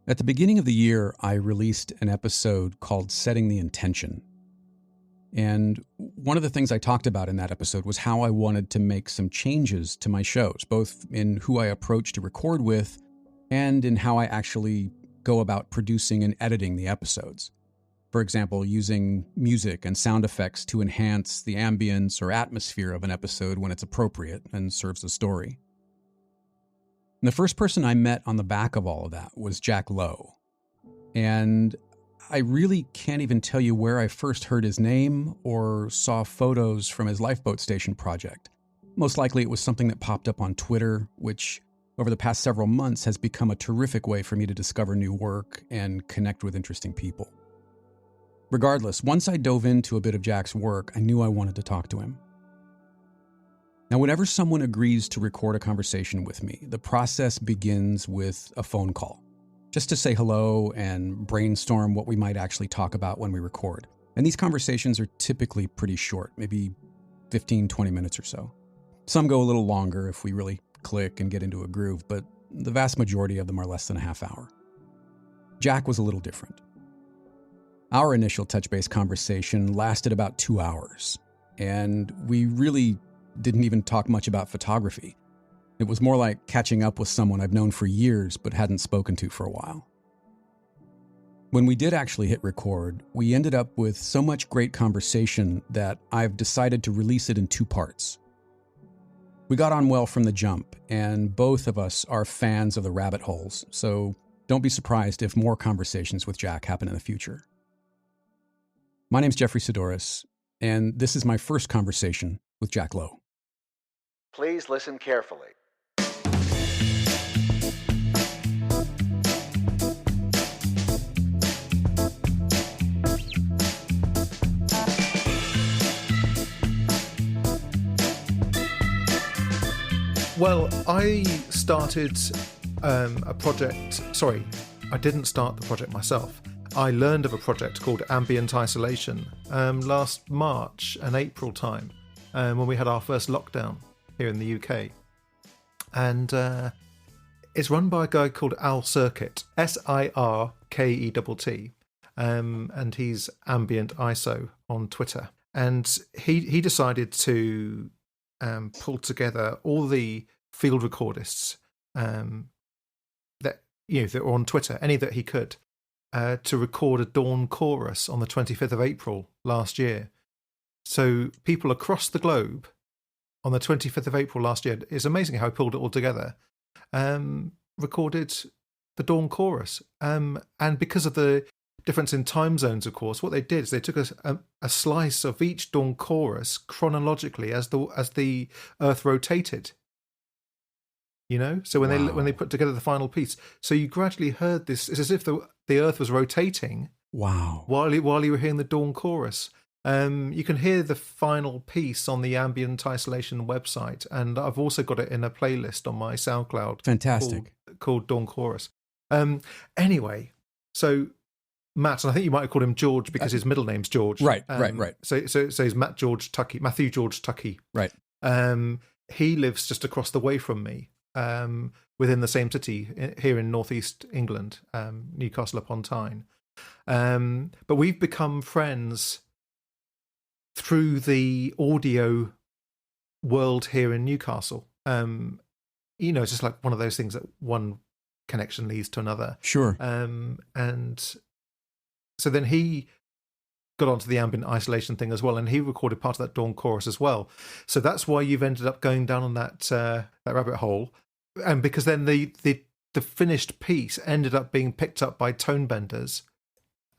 At the beginning of the year, I released an episode called Setting the Intention. And one of the things I talked about in that episode was how I wanted to make some changes to my shows, both in who I approach to record with and in how I actually go about producing and editing the episodes. For example, using music and sound effects to enhance the ambience or atmosphere of an episode when it's appropriate and serves the story. And the first person I met on the back of all of that was Lowe. And I really can't even tell you where I first heard his name or saw photos from his Lifeboat station project. Most likely it was something that popped up on Twitter, which over the past several months has become a terrific way for me to discover new work and connect with interesting people. Regardless, once I dove into a bit of Jack's work, I knew I wanted to talk to him. Now, whenever someone agrees to record a conversation with me, the process begins with a phone call, just to say hello and brainstorm what we might actually talk about when we record. And these conversations are typically pretty short, maybe 15, 20 minutes or so. Some go a little longer if we really click and get into a groove, but the vast majority of them are less than a half hour. Jack was a little different. Our initial touch-base conversation lasted about 2 hours, and we really didn't even talk much about photography. It was more like catching up with someone I've known for years but hadn't spoken to for a while. When we did actually hit record, we ended up with so much great conversation that I've decided to release it in 2 parts. We got on well from the jump, and both of us are fans of the rabbit holes, so don't be surprised if more conversations with Jack happen in the future. My name's Jeffrey Sidoris, and this is my first conversation with Lowe. Please listen carefully. Well, I started a project. Sorry, I didn't start the project myself. I learned of a project called Ambient Isolation last March and April time when we had our first lockdown here in the UK. And it's run by a guy called Al Circuit, Sirkett, and he's Ambient ISO on Twitter. And he decided to pull together all the field recordists that were on Twitter, any that he could, to record a dawn chorus on the 25th of April last year. So people across the globe on the 25th of April last year, it's amazing how he pulled it all together, recorded the dawn chorus. And because of the difference in time zones, of course, what they did is they took a slice of each dawn chorus chronologically as the Earth rotated. So when they put together the final piece, so you gradually heard this. It's as if the Earth was rotating. Wow! While you were hearing the dawn chorus, you can hear the final piece on the Ambient Isolation website, and I've also got it in a playlist on my SoundCloud. Fantastic. Called Dawn Chorus. Anyway, so Matt, and I think you might have called him George because his middle name's George. Right. So he's Matthew George Tuckey. Right. He lives just across the way from me, within the same city here in northeast England, Newcastle upon Tyne. But we've become friends through the audio world here in Newcastle. It's just like one of those things that one connection leads to another. Sure. And so then he got onto the ambient isolation thing as well, and he recorded part of that dawn chorus as well. So that's why you've ended up going down on that rabbit hole, and because then the finished piece ended up being picked up by Tonebenders.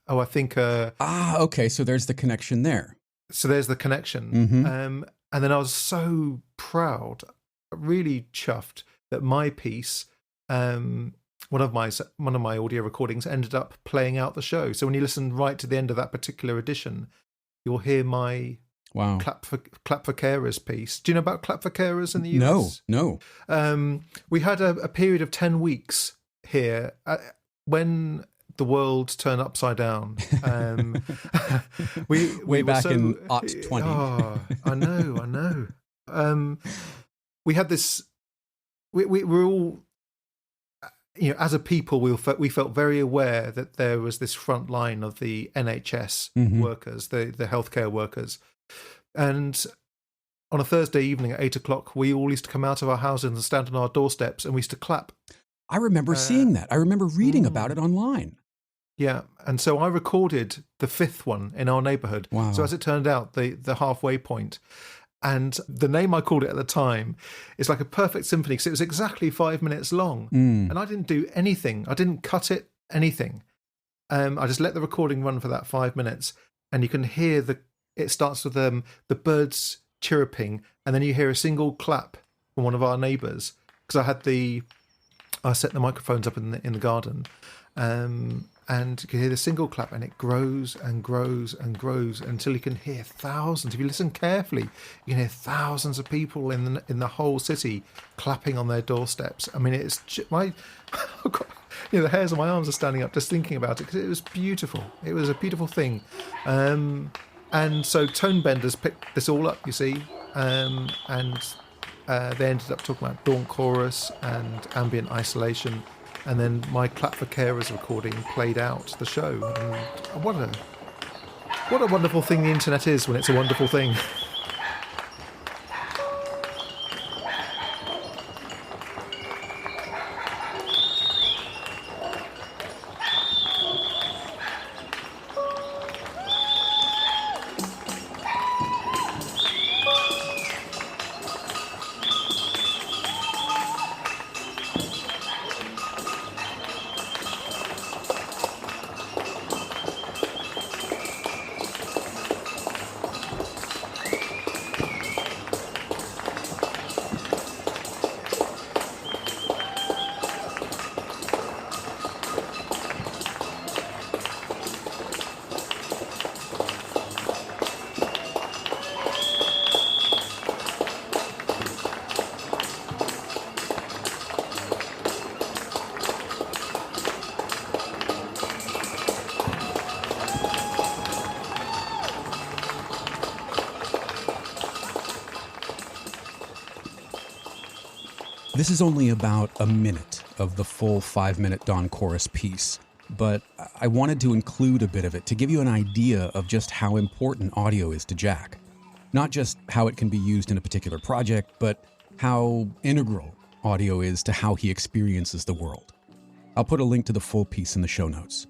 Oh, I think. Okay. So there's the connection there. So there's the connection, Mm-hmm. And then I was so proud, really chuffed that my piece. One of my audio recordings ended up playing out the show. So when you listen right to the end of that particular edition, you'll hear my clap for carers piece. Do you know about clap for carers in the US? No. We had a period of 10 weeks here when the world turned upside down. we back were in Ot 20. Oh, I know. We had this. We were all. as a people, we felt very aware that there was this front line of the NHS workers, the healthcare workers. And on a Thursday evening at 8 o'clock, we all used to come out of our houses and stand on our doorsteps, and we used to clap. I remember seeing that. I remember reading about it online. Yeah, and so I recorded the 5th one in our neighbourhood. Wow. So as it turned out, the halfway point. And the name I called it at the time is like a perfect symphony, because it was exactly 5 minutes long. And I didn't do anything. I didn't cut it, anything. I just let the recording run for that 5 minutes. And you can hear it starts with the birds chirruping, and then you hear a single clap from one of our neighbours. Because I set the microphones up in the garden. And you can hear the single clap, and it grows and grows and grows until you can hear thousands. If you listen carefully, you can hear thousands of people in the whole city clapping on their doorsteps. I mean, it's the hairs on my arms are standing up just thinking about it, because it was beautiful. It was a beautiful thing. And so Tonebenders picked this all up, you see, and they ended up talking about dawn chorus and ambient isolation. And then my Clap for Carers recording played out the show. And what a wonderful thing the internet is when it's a wonderful thing. This is only about a minute of the full 5-minute dawn chorus piece, but I wanted to include a bit of it to give you an idea of just how important audio is to Jack. Not just how it can be used in a particular project, but how integral audio is to how he experiences the world. I'll put a link to the full piece in the show notes.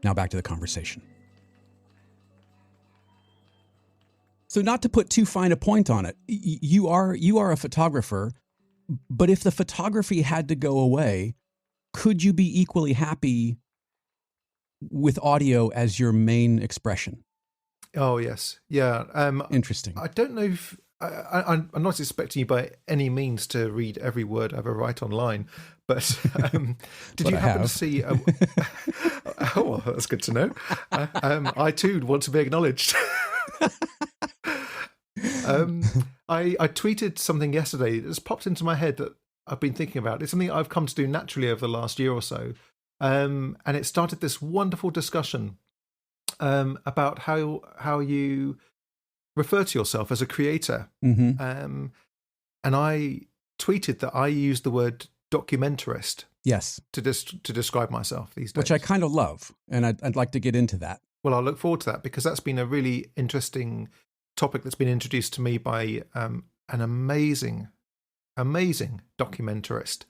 Now back to the conversation. So not to put too fine a point on it, you are a photographer, but if the photography had to go away, could you be equally happy with audio as your main expression? Oh, yes. Yeah. Interesting. I don't know if... I'm not expecting you by any means to read every word I ever write online, but did you happen to see... oh, well, that's good to know. I too want to be acknowledged. I tweeted something yesterday that's popped into my head that I've been thinking about. It's something I've come to do naturally over the last year or so. And it started this wonderful discussion about how you refer to yourself as a creator. Mm-hmm. And I tweeted that I use the word documentarist. Yes. To describe myself these days. Which I kind of love, and I'd like to get into that. Well, I look forward to that, because that's been a really interesting topic that's been introduced to me by an amazing documentarist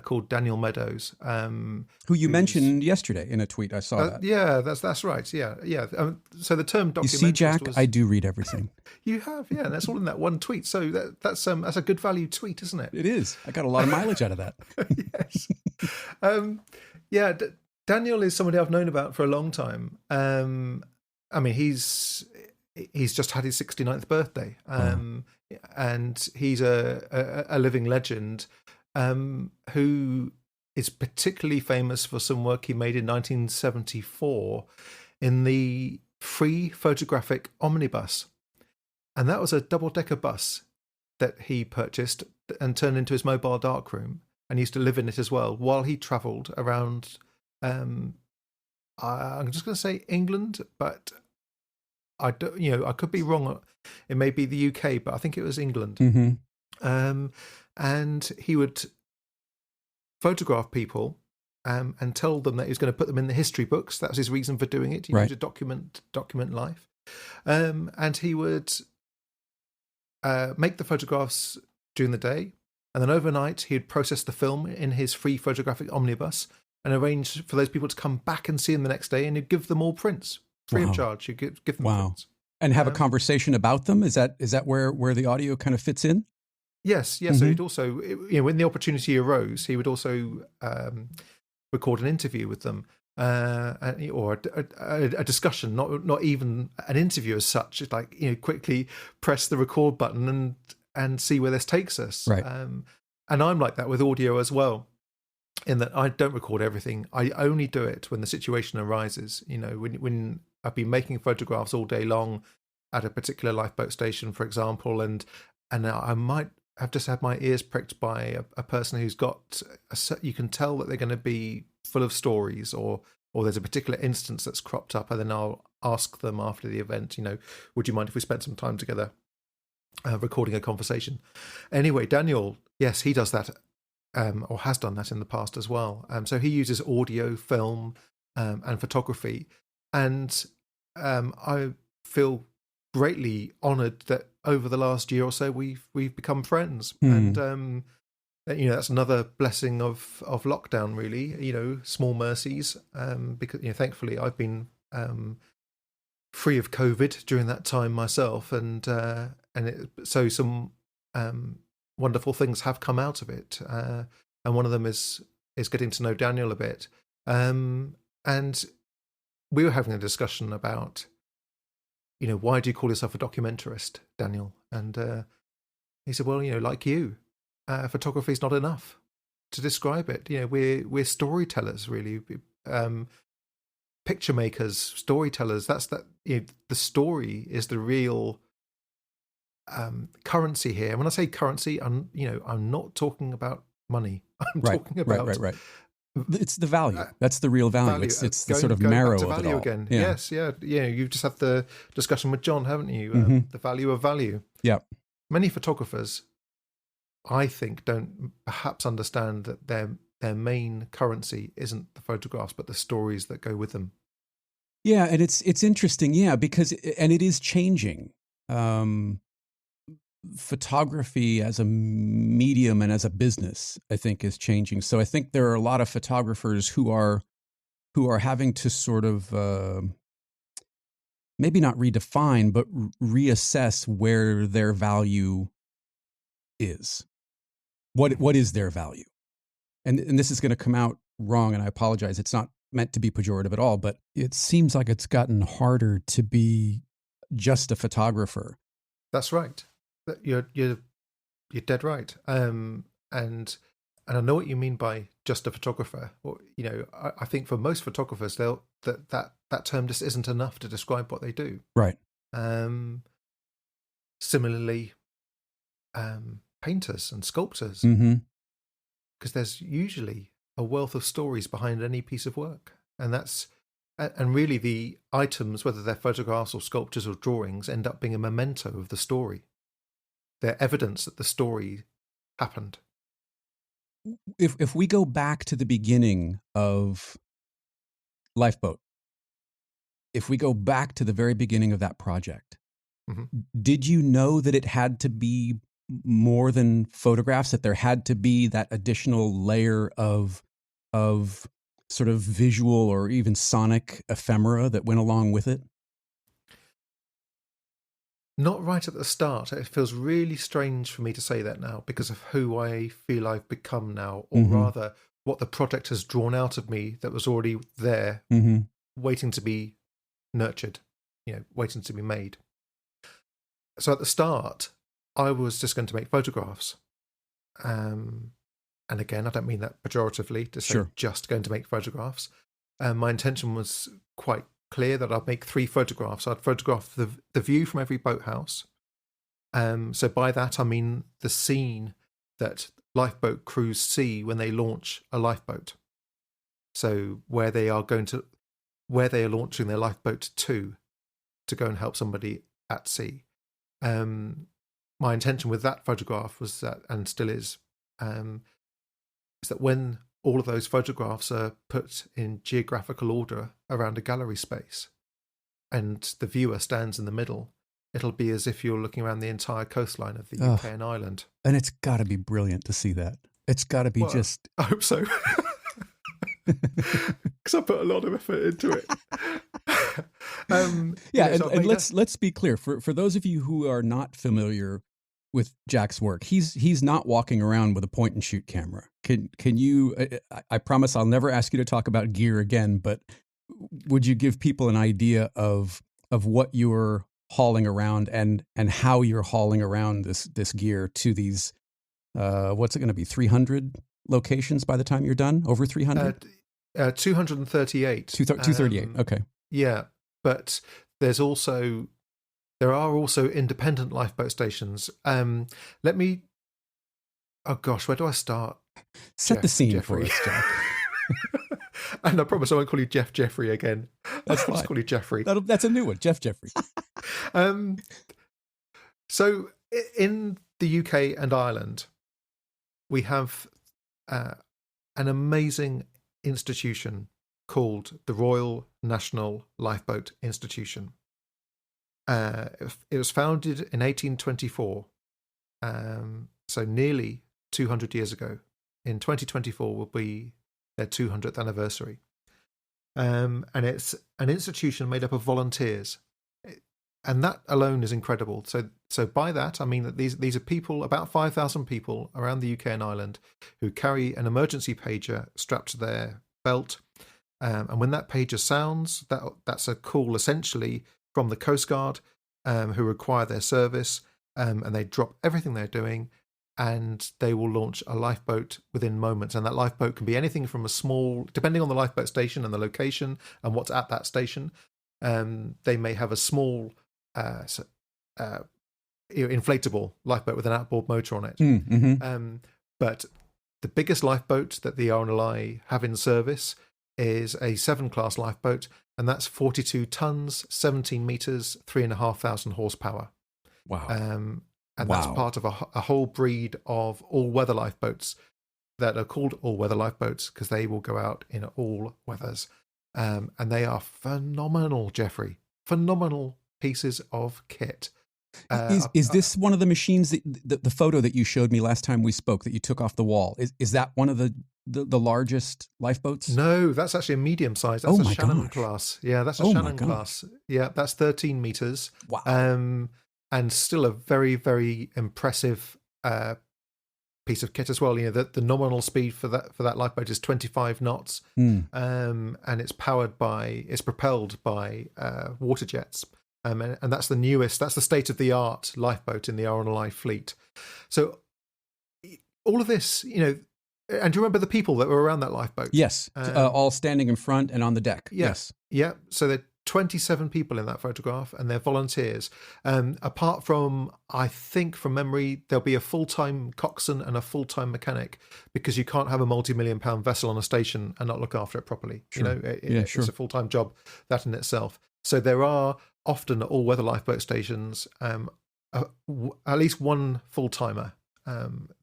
called Daniel Meadows, who you mentioned yesterday in a tweet. I saw that. Yeah, that's right. Yeah. So the term documentarist. You see, Jack, I do read everything. You have, yeah, and that's all in that one tweet. So that's a good value tweet, isn't it? It is. I got a lot of mileage out of that. Yes. Daniel is somebody I've known about for a long time. I mean, he's just had his 69th birthday, and he's a living legend who is particularly famous for some work he made in 1974 in the free photographic omnibus. And that was a double-decker bus that he purchased and turned into his mobile darkroom, and used to live in it as well while he travelled around, I'm just going to say England, but I could be wrong. It may be the UK, but I think it was England. Mm-hmm. And he would photograph people and tell them that he was going to put them in the history books. That was his reason for doing it. He wanted to document life. And he would make the photographs during the day, and then overnight he'd process the film in his free photographic omnibus and arrange for those people to come back and see him the next day, and he'd give them all prints free of charge. He'd give them prints. And have a conversation about them? Is that where the audio kind of fits in? Yes. So he'd also, when the opportunity arose, he would also record an interview with them, or a discussion, not even an interview as such. It's like, quickly press the record button and see where this takes us. Right. And I'm like that with audio as well, in that I don't record everything. I only do it when the situation arises. When I've been making photographs all day long at a particular lifeboat station, for example, and I might have just had my ears pricked by a person who's got you can tell that they're going to be full of stories, or there's a particular instance that's cropped up, and then I'll ask them after the event, would you mind if we spent some time together recording a conversation? Anyway, Daniel, yes, he does that, or has done that in the past as well. So he uses audio, film, and photography, and I feel greatly honoured that over the last year or so we've become friends, and that's another blessing of lockdown, really. Small mercies, because thankfully I've been free of COVID during that time myself, so some wonderful things have come out of it, and one of them is getting to know Daniel a bit, and we were having a discussion about, why do you call yourself a documentarist, Daniel? And he said, well, like you, photography is not enough to describe it. We're storytellers, really, picture makers, storytellers. That's the story is the real currency here. And when I say currency, I'm not talking about money. I'm talking about right. It's the value. That's the real value. It's the sort of marrow of it all. Again. Yeah. Yes, yeah. You've just had the discussion with John, haven't you? The value of value. Yeah. Many photographers, I think, don't perhaps understand that their main currency isn't the photographs, but the stories that go with them. Yeah, and it's interesting, because it is changing. Photography as a medium and as a business, I think, is changing. So I think there are a lot of photographers who are having to sort of maybe not redefine, but reassess where their value is. What is their value? And this is going to come out wrong, and I apologize. It's not meant to be pejorative at all, but it seems like it's gotten harder to be just a photographer. That's right. You're dead right. And I know what you mean by just a photographer. Or, I think for most photographers, that term just isn't enough to describe what they do. Right. Similarly, painters and sculptors, because there's usually a wealth of stories behind any piece of work, and really the items, whether they're photographs or sculptures or drawings, end up being a memento of the story. They're evidence that the story happened. If we go back to the beginning of Lifeboat, if we go back to the very beginning of that project, did you know that it had to be more than photographs, that there had to be that additional layer of sort of visual or even sonic ephemera that went along with it? Not right at the start. It feels really strange for me to say that now because of who I feel I've become now, or rather what the project has drawn out of me that was already there, waiting to be nurtured, waiting to be made. So at the start, I was just going to make photographs. And again, I don't mean that pejoratively to say just going to make photographs. My intention was quite clear that I'd make 3 photographs. I'd photograph the view from every boathouse. So by that, I mean the scene that lifeboat crews see when they launch a lifeboat. So where they are launching their lifeboat to go and help somebody at sea. My intention with that photograph was that, and still is, is that when all of those photographs are put in geographical order around a gallery space, and the viewer stands in the middle, it'll be as if you're looking around the entire coastline of the UK and Ireland. And it's got to be brilliant to see that. It's got to be just... I hope so. Because I put a lot of effort into it. And let's be clear. For those of you who are not familiar with Jack's work, he's not walking around with a point and shoot camera. Can you, I promise I'll never ask you to talk about gear again, but would you give people an idea of what you're hauling around and how you're hauling around this gear to these, what's it going to be, 300 locations by the time you're done? Over 300? 238. 238, okay. Yeah, but there are also independent lifeboat stations. Let me, oh gosh, where do I start? Set the scene for us, Jack. And I promise I won't call you Jeff Jeffrey again. That's I'll just call you Jeffrey. That's a new one, Jeff Jeffrey. So in the UK and Ireland, we have an amazing institution called the Royal National Lifeboat Institution. It was founded in 1824, so nearly 200 years ago. In 2024 will be their 200th anniversary. And it's an institution made up of volunteers. And that alone is incredible. So by that, I mean that these are people, about 5,000 people around the UK and Ireland, who carry an emergency pager strapped to their belt. And when that pager sounds, that's a call essentially from the Coast Guard, who require their service, and they drop everything they're doing, and they will launch a lifeboat within moments. And that lifeboat can be anything from a small, depending on the lifeboat station and the location and what's at that station. They may have a small inflatable lifeboat with an outboard motor on it. Mm-hmm. But the biggest lifeboat that the RNLI have in service is a 7-class lifeboat, and that's 42 tons, 17 meters, 3,500 horsepower. Wow. And that's part of a whole breed of all-weather lifeboats that are called all-weather lifeboats because they will go out in all weathers. And they are phenomenal, Jeffrey. Phenomenal pieces of kit. Is this one of the machines that the photo that you showed me last time we spoke that you took off the wall? Is that one of the largest lifeboats? No, that's actually a medium size. That's a Shannon gosh. class. Yeah, that's a Shannon class. Yeah, that's 13 meters. Wow. And still a very, very impressive piece of kit as well. You know, the nominal speed for that lifeboat is 25 knots, and it's propelled by water jets. And that's the newest, that's the state-of-the-art lifeboat in the RNLI fleet. So all of this, you know, and do you remember the people that were around that lifeboat? Yes, all standing in front and on the deck. Yeah, yes. Yeah, so there are 27 people in that photograph, and they're volunteers. Apart from, I think from memory, there'll be a full-time coxswain and a full-time mechanic, because you can't have a multi-million-pound vessel on a station and not look after it properly. Sure. You know, it's a full-time job, that in itself. So there are often at all-weather lifeboat stations at least one full-timer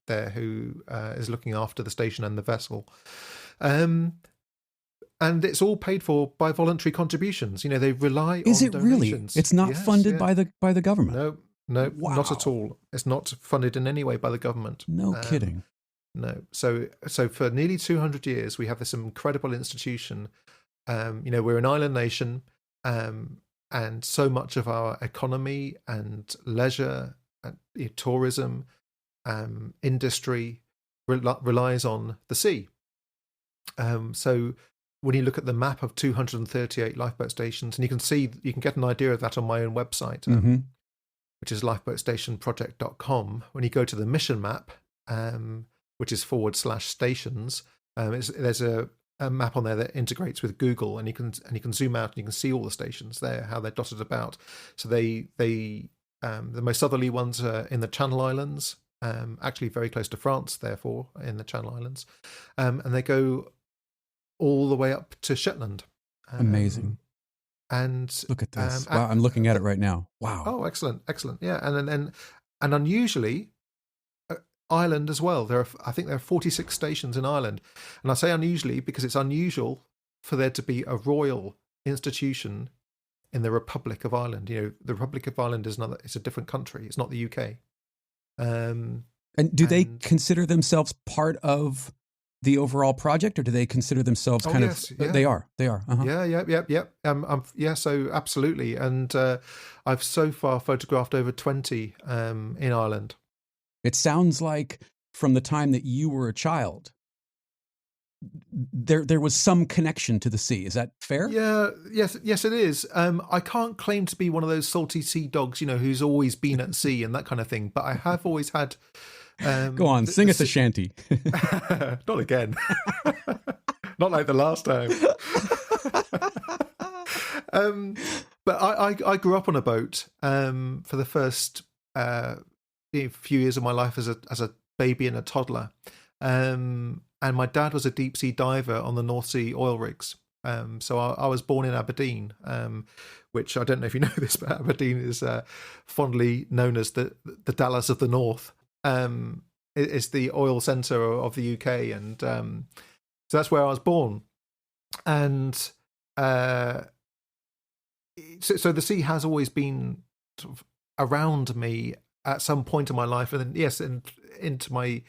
there who is looking after the station and the vessel. And it's all paid for by voluntary contributions. You know, they rely on donations. Is it really? It's not funded by the government? No, wow. Not at all. It's not funded in any way by the government. No kidding. No. So for nearly 200 years, we have this incredible institution. You know, we're an island nation, and so much of our economy and leisure and tourism, industry relies on the sea. So when you look at the map of 238 lifeboat stations, and you can get an idea of that on my own website, which is lifeboatstationproject.com. When you go to the mission map, which is /stations, there's a map on there that integrates with Google, and you can zoom out and you can see all the stations there, how they're dotted about. So the most southerly ones are in the Channel Islands, actually very close to France, therefore, in the Channel Islands, and they go all the way up to Shetland. Amazing. And look at this. Wow, I'm looking at it right now. Wow. Oh, excellent. Yeah. And unusually, Ireland as well. I think there are 46 stations in Ireland, and I say unusually because it's unusual for there to be a royal institution in the Republic of Ireland. The Republic of Ireland it's a different country. It's not the UK. And do they consider themselves part of the overall project, or do they consider themselves They are. Uh-huh. Yeah. So absolutely. And I've so far photographed over 20 in Ireland. It sounds like from the time that you were a child, there was some connection to the sea. Is that fair? Yeah. Yes, it is. I can't claim to be one of those salty sea dogs, who's always been at sea and that kind of thing. But I have always had. Go on, sing us a shanty. Not again. Not like the last time. But I grew up on a boat for the first few years of my life as a baby and a toddler. And my dad was a deep sea diver on the North Sea oil rigs. So I was born in Aberdeen, which I don't know if you know this, but Aberdeen is fondly known as the Dallas of the North. It's the oil centre of the UK, and so that's where I was born. And so the sea has always been sort of around me at some point in my life, and then into my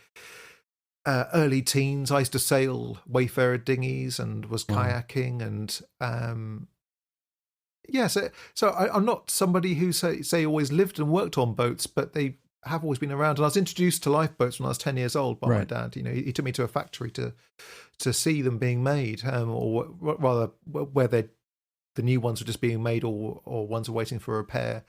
early teens, I used to sail Wayfarer dinghies and was kayaking, and so I'm not somebody who say always lived and worked on boats, but they have always been around. And I was introduced to lifeboats when I was 10 years old by my dad. He took me to a factory to see them being made, or rather where the new ones were just being made, or ones were waiting for repair.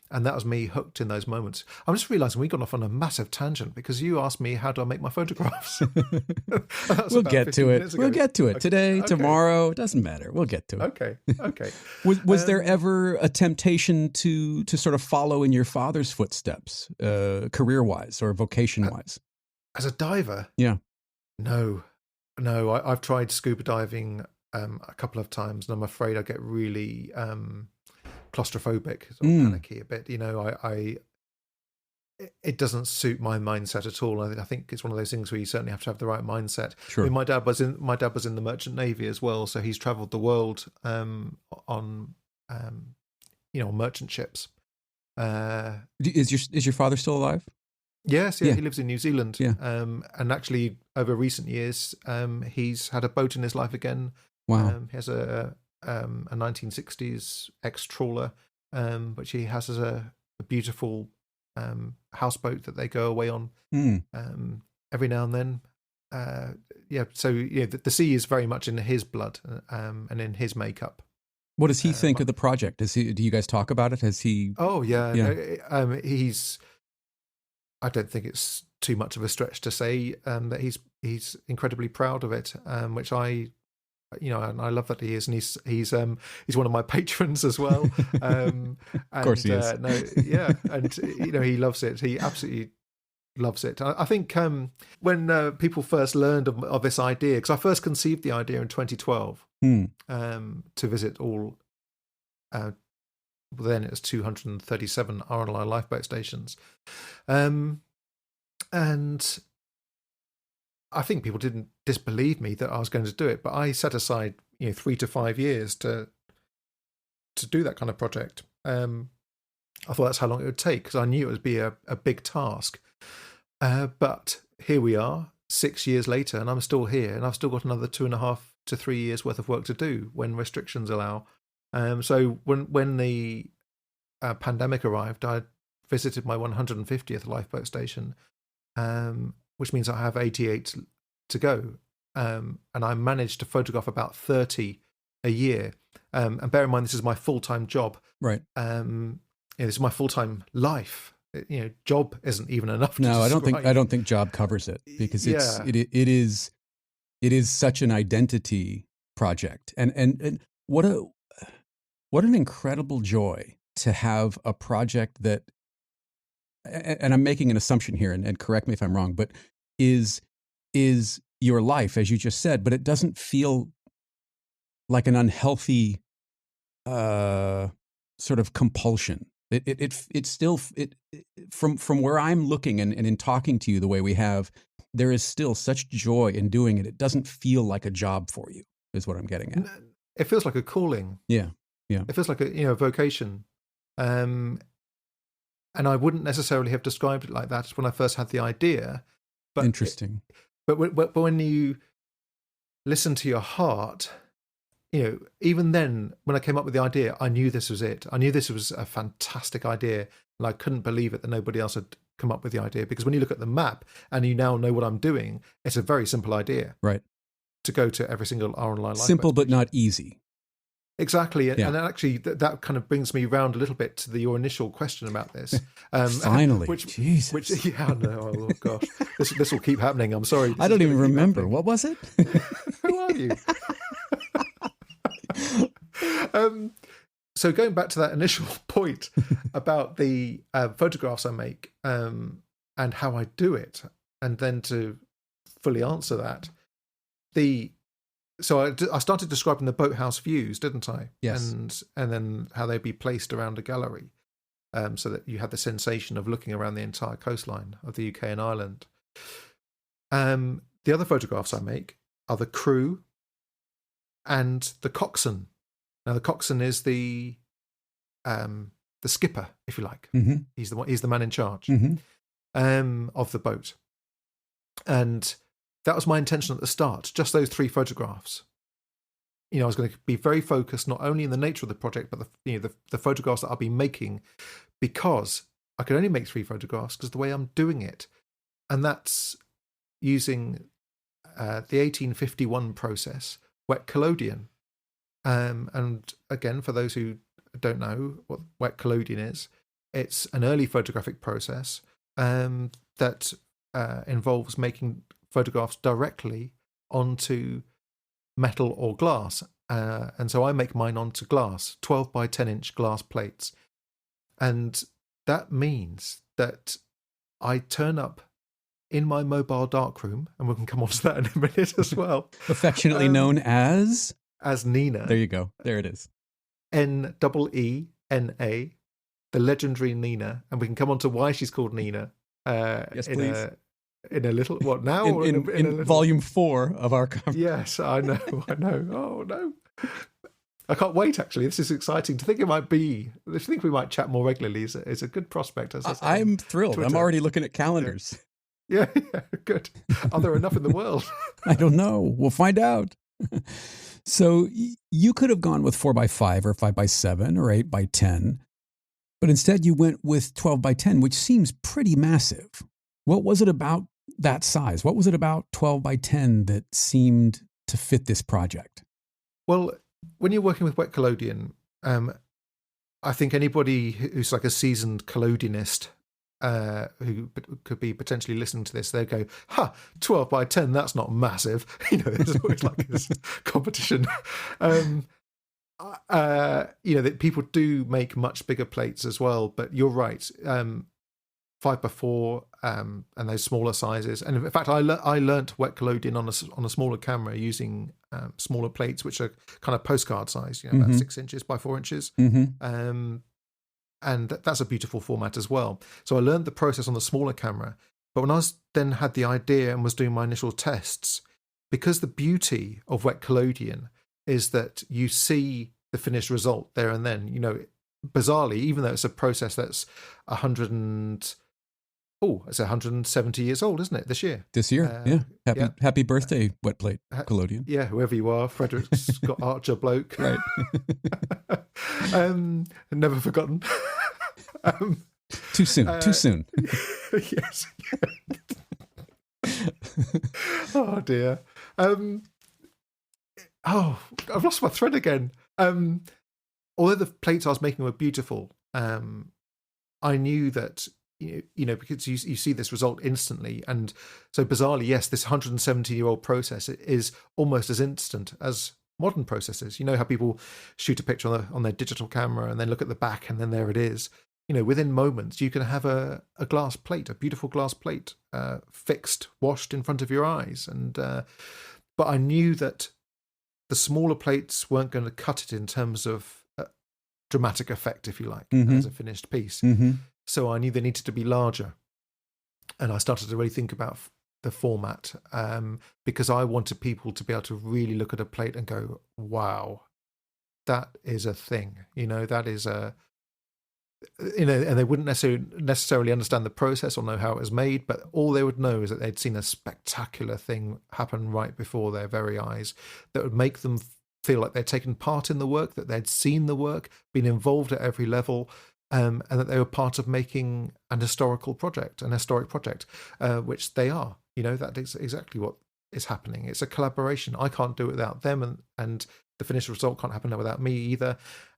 And that was me hooked in those moments. I'm just realising we got off on a massive tangent because you asked me, how do I make my photographs? We'll get to it. We'll get to it today, tomorrow. It doesn't matter. We'll get to it. Okay. Was there ever a temptation to sort of follow in your father's footsteps, career-wise or vocation-wise? As a diver? Yeah. No. I've tried scuba diving a couple of times, and I'm afraid I get really claustrophobic, sort of panicky a bit. It doesn't suit my mindset at all. I think it's one of those things where you certainly have to have the right mindset. Sure. I mean, my dad was in the Merchant Navy as well, so he's travelled the world on merchant ships. Is your father still alive? Yes, he lives in New Zealand. Yeah. And actually, over recent years, he's had a boat in his life again. Wow. He has a 1960s ex-trawler, which he has as a beautiful houseboat that they go away on every now and then. So the sea is very much in his blood and in his makeup. What does he think of the project? Do you guys talk about it? Has he? Oh yeah. He's. I don't think it's too much of a stretch to say that he's incredibly proud of it, which I love that he is, and he's one of my patrons as well. Of course he is. And he loves it. He absolutely loves it. I think when people first learned of this idea, because I first conceived the idea in 2012 to visit all. Then it was 237 RNLI lifeboat stations, and I think people didn't disbelieve me that I was going to do it, but I set aside 3 to 5 years to do that kind of project. I thought that's how long it would take, because I knew it would be a big task. But here we are, 6 years later, and I'm still here, and I've still got another 2.5 to 3 years worth of work to do when restrictions allow. So when the pandemic arrived, I visited my 150th lifeboat station, which means I have 88 to go. And I managed to photograph about 30 a year. And bear in mind, this is my full-time job. Right. This is my full-time life. Job isn't even enough. No, I don't think job covers it, because it is such an identity project. And what an incredible joy to have a project that, and I'm making an assumption here, and correct me if I'm wrong, but is your life, as you just said, but it doesn't feel like an unhealthy sort of compulsion. It still from where I'm looking and in talking to you the way we have, there is still such joy in doing it. It doesn't feel like a job for you, is what I'm getting at. It feels like a calling. Yeah. It feels like a vocation. And I wouldn't necessarily have described it like that when I first had the idea. But Interesting. But when you listen to your heart, even then, when I came up with the idea, I knew this was it. I knew this was a fantastic idea, and I couldn't believe it that nobody else had come up with the idea. Because when you look at the map and you now know what I'm doing, it's a very simple idea. Right. To go to every single online lifeboat. Simple, but not easy. Exactly. Yeah. And actually, that kind of brings me round a little bit to your initial question about this. Finally. Jesus. Oh, gosh. This will keep happening. I'm sorry. I don't even remember. What was it? Who are you? So going back to that initial point about the photographs I make and how I do it, and then to fully answer that, So I started describing the boathouse views, didn't I? Yes. And then how they'd be placed around a gallery, so that you had the sensation of looking around the entire coastline of the UK and Ireland. The other photographs I make are the crew and the coxswain. Now the coxswain is the skipper, if you like. Mm-hmm. He's the man in charge of the boat, and that was my intention at the start, just those 3 photographs. I was going to be very focused not only in the nature of the project, but the photographs that I'll be making, because I could only make 3 photographs because the way I'm doing it. And that's using the 1851 process, wet collodion. And again, for those who don't know what wet collodion is, it's an early photographic process that involves making photographs directly onto metal or glass. And so I make mine onto glass, 12 by 10 inch glass plates. And that means that I turn up in my mobile darkroom, and we can come on to that in a minute as well. Affectionately known as Nina. There you go. There it is. Nena, the legendary Nina. And we can come on to why she's called Nina. Yes, please. In a little, what now? In volume 4 of our conversation. Yes, I know. Oh, no. I can't wait, actually. This is exciting. To think it might be, I think we might chat more regularly is a good prospect. As I say, I'm thrilled. Twitter. I'm already looking at calendars. Yeah, good. Are there enough in the world? I don't know. We'll find out. So you could have gone with 4x5 or 5x7 or 8x10, but instead you went with 12x10, which seems pretty massive. What was it about that size? What was it about 12x10 that seemed to fit this project? Well, when you're working with wet collodion, I think anybody who's like a seasoned collodionist who could be potentially listening to this, they go, 12x10, that's not massive. There's always like this competition. That people do make much bigger plates as well, but you're right. 5x4 and those smaller sizes. And in fact, I learnt wet collodion on a smaller camera using smaller plates, which are kind of postcard size, about 6 inches by 4 inches. Mm-hmm. And that's a beautiful format as well. So I learned the process on the smaller camera. But when I then had the idea and was doing my initial tests, because the beauty of wet collodion is that you see the finished result there and then. Bizarrely, even though it's a process that's 170 years old, isn't it, this year? This year, yeah. Happy birthday, wet plate collodion. Yeah, whoever you are, Frederick Scott Archer bloke. Right. Never forgotten. Too soon. Yes. Oh, dear. I've lost my thread again. Although the plates I was making were beautiful, I knew that, because you see this result instantly. And so bizarrely, yes, this 170-year-old process is almost as instant as modern processes. You know how people shoot a picture on their digital camera and then look at the back and then there it is. Within moments, you can have a glass plate, a beautiful glass plate, fixed, washed in front of your eyes. But I knew that the smaller plates weren't going to cut it in terms of dramatic effect, if you like, Mm-hmm. as a finished piece. Mm-hmm. So I knew they needed to be larger. And I started to really think about the format, because I wanted people to be able to really look at a plate and go, wow, that is a thing. That is and they wouldn't necessarily understand the process or know how it was made, but all they would know is that they'd seen a spectacular thing happen right before their very eyes that would make them feel like they'd taken part in the work, that they'd seen the work, been involved at every level, and that they were part of making an historic project, which they are. That is exactly what is happening. It's a collaboration. I can't do it without them, and the finished result can't happen without me either.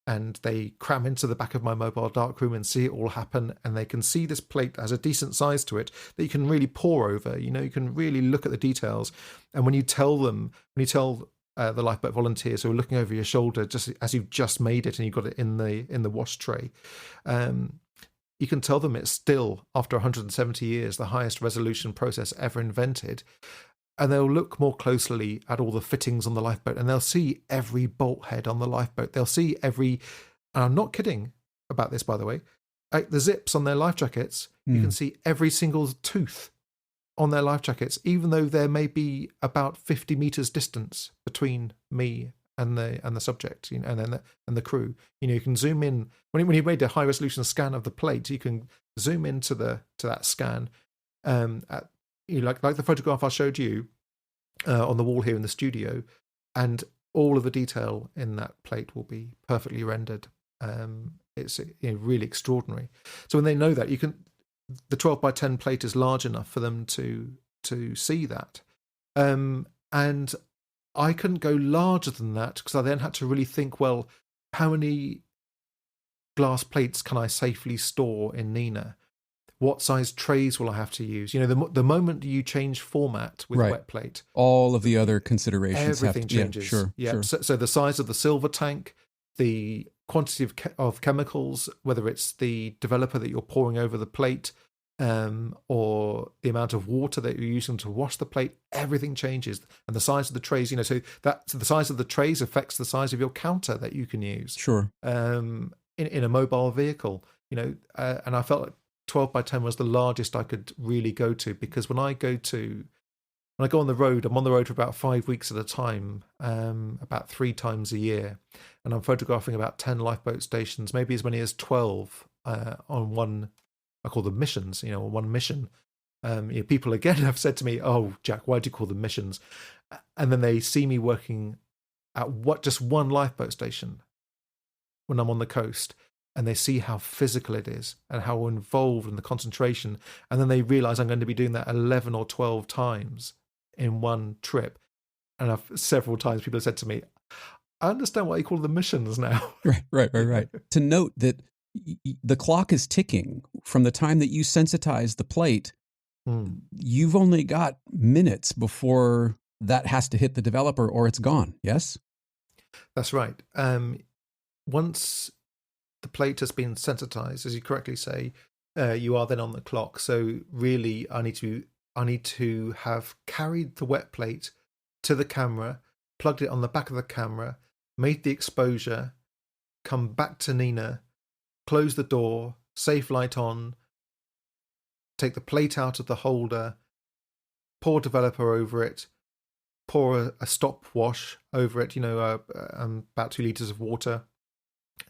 And they cram into the back of my mobile darkroom and see it all happen, and they can see this plate has a decent size to it that you can really pore over. You can really look at the details. And when you tell the lifeboat volunteers who are looking over your shoulder just as you've just made it and you've got it in the wash tray, you can tell them it's still, after 170 years, the highest resolution process ever invented. And they'll look more closely at all the fittings on the lifeboat, and they'll see every bolt head on the lifeboat. They'll see and I'm not kidding about this, by the way, the zips on their life jackets. You can see every single tooth on their life jackets, even though there may be about 50 meters distance between me and the subject, and the crew. You can zoom in when you made a high resolution scan of the plate. You can zoom into that scan, like the photograph I showed you on the wall here in the studio, and all of the detail in that plate will be perfectly rendered. It's really extraordinary. So when they know that, the 12 by 10 plate is large enough for them to see that. And I couldn't go larger than that, because I then had to really think, well, how many glass plates can I safely store in Nina? What size trays will I have to use? The moment you change format with wet plate, all of the other considerations everything changes. Yeah, sure. So the size of the silver tank, the quantity of chemicals, whether it's the developer that you're pouring over the plate, or the amount of water that you're using to wash the plate, everything changes. And the size of the trays, so the size of the trays affects the size of your counter that you can use. Sure. In a mobile vehicle, and I felt like 12 by 10 was the largest I could really go to, because when I go on the road, I'm on the road for about 5 weeks at a time, about 3 times a year, and I'm photographing about 10 lifeboat stations, maybe as many as 12 on one. I call them missions, on one mission. People again have said to me, "Oh, Jack, why do you call them missions?" And then they see me working at just one lifeboat station when I'm on the coast, and they see how physical it is and how involved in the concentration. And then they realize I'm going to be doing that 11 or 12 times in one trip. And several times people have said to me, I understand why you call them missions now. Right. To note that the clock is ticking from the time that you sensitize the plate. You've only got minutes before that has to hit the developer or it's gone. Yes? That's right. Once the plate has been sensitized, as you correctly say, you are then on the clock. So really, I need to have carried the wet plate to the camera, plugged it on the back of the camera, made the exposure, come back to Nina, close the door, safe light on, take the plate out of the holder, pour developer over it, pour a stop wash over it, about 2 liters of water,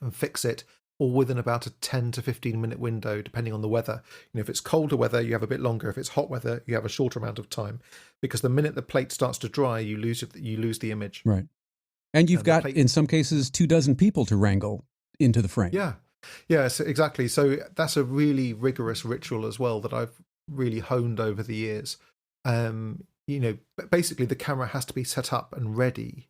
and fix it, all within about a 10 to 15 minute window, depending on the weather. If it's colder weather, you have a bit longer. If it's hot weather, you have a shorter amount of time, because the minute the plate starts to dry, you lose the image. Right. And you've got, in some cases, 24 people to wrangle into the frame. Yeah, so exactly. So that's a really rigorous ritual as well that I've really honed over the years. Basically the camera has to be set up and ready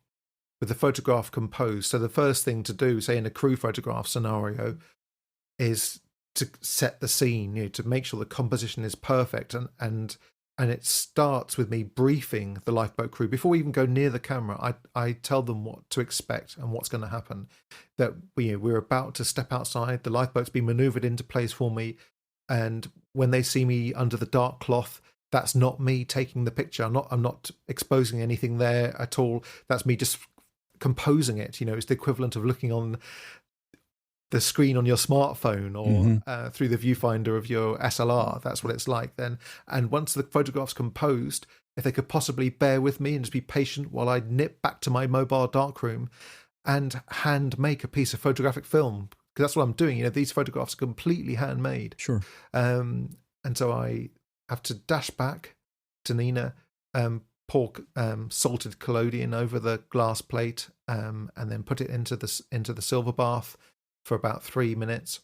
with the photograph composed. So the first thing to do, say in a crew photograph scenario, is to set the scene, to make sure the composition is perfect. And it starts with me briefing the lifeboat crew. Before we even go near the camera, I tell them what to expect and what's going to happen. That we're about to step outside, the lifeboat's been maneuvered into place for me. And when they see me under the dark cloth, that's not me taking the picture. I'm not exposing anything there at all. That's me just composing it. It's the equivalent of looking on the screen on your smartphone or through the viewfinder of your SLR. That's what it's like then. And once the photograph's composed, if they could possibly bear with me and just be patient while I nip back to my mobile darkroom and hand make a piece of photographic film, because that's what I'm doing. These photographs are completely handmade. Sure. And so I have to dash back to Nina, pour salted collodion over the glass plate, and then put it into the silver bath for about 3 minutes.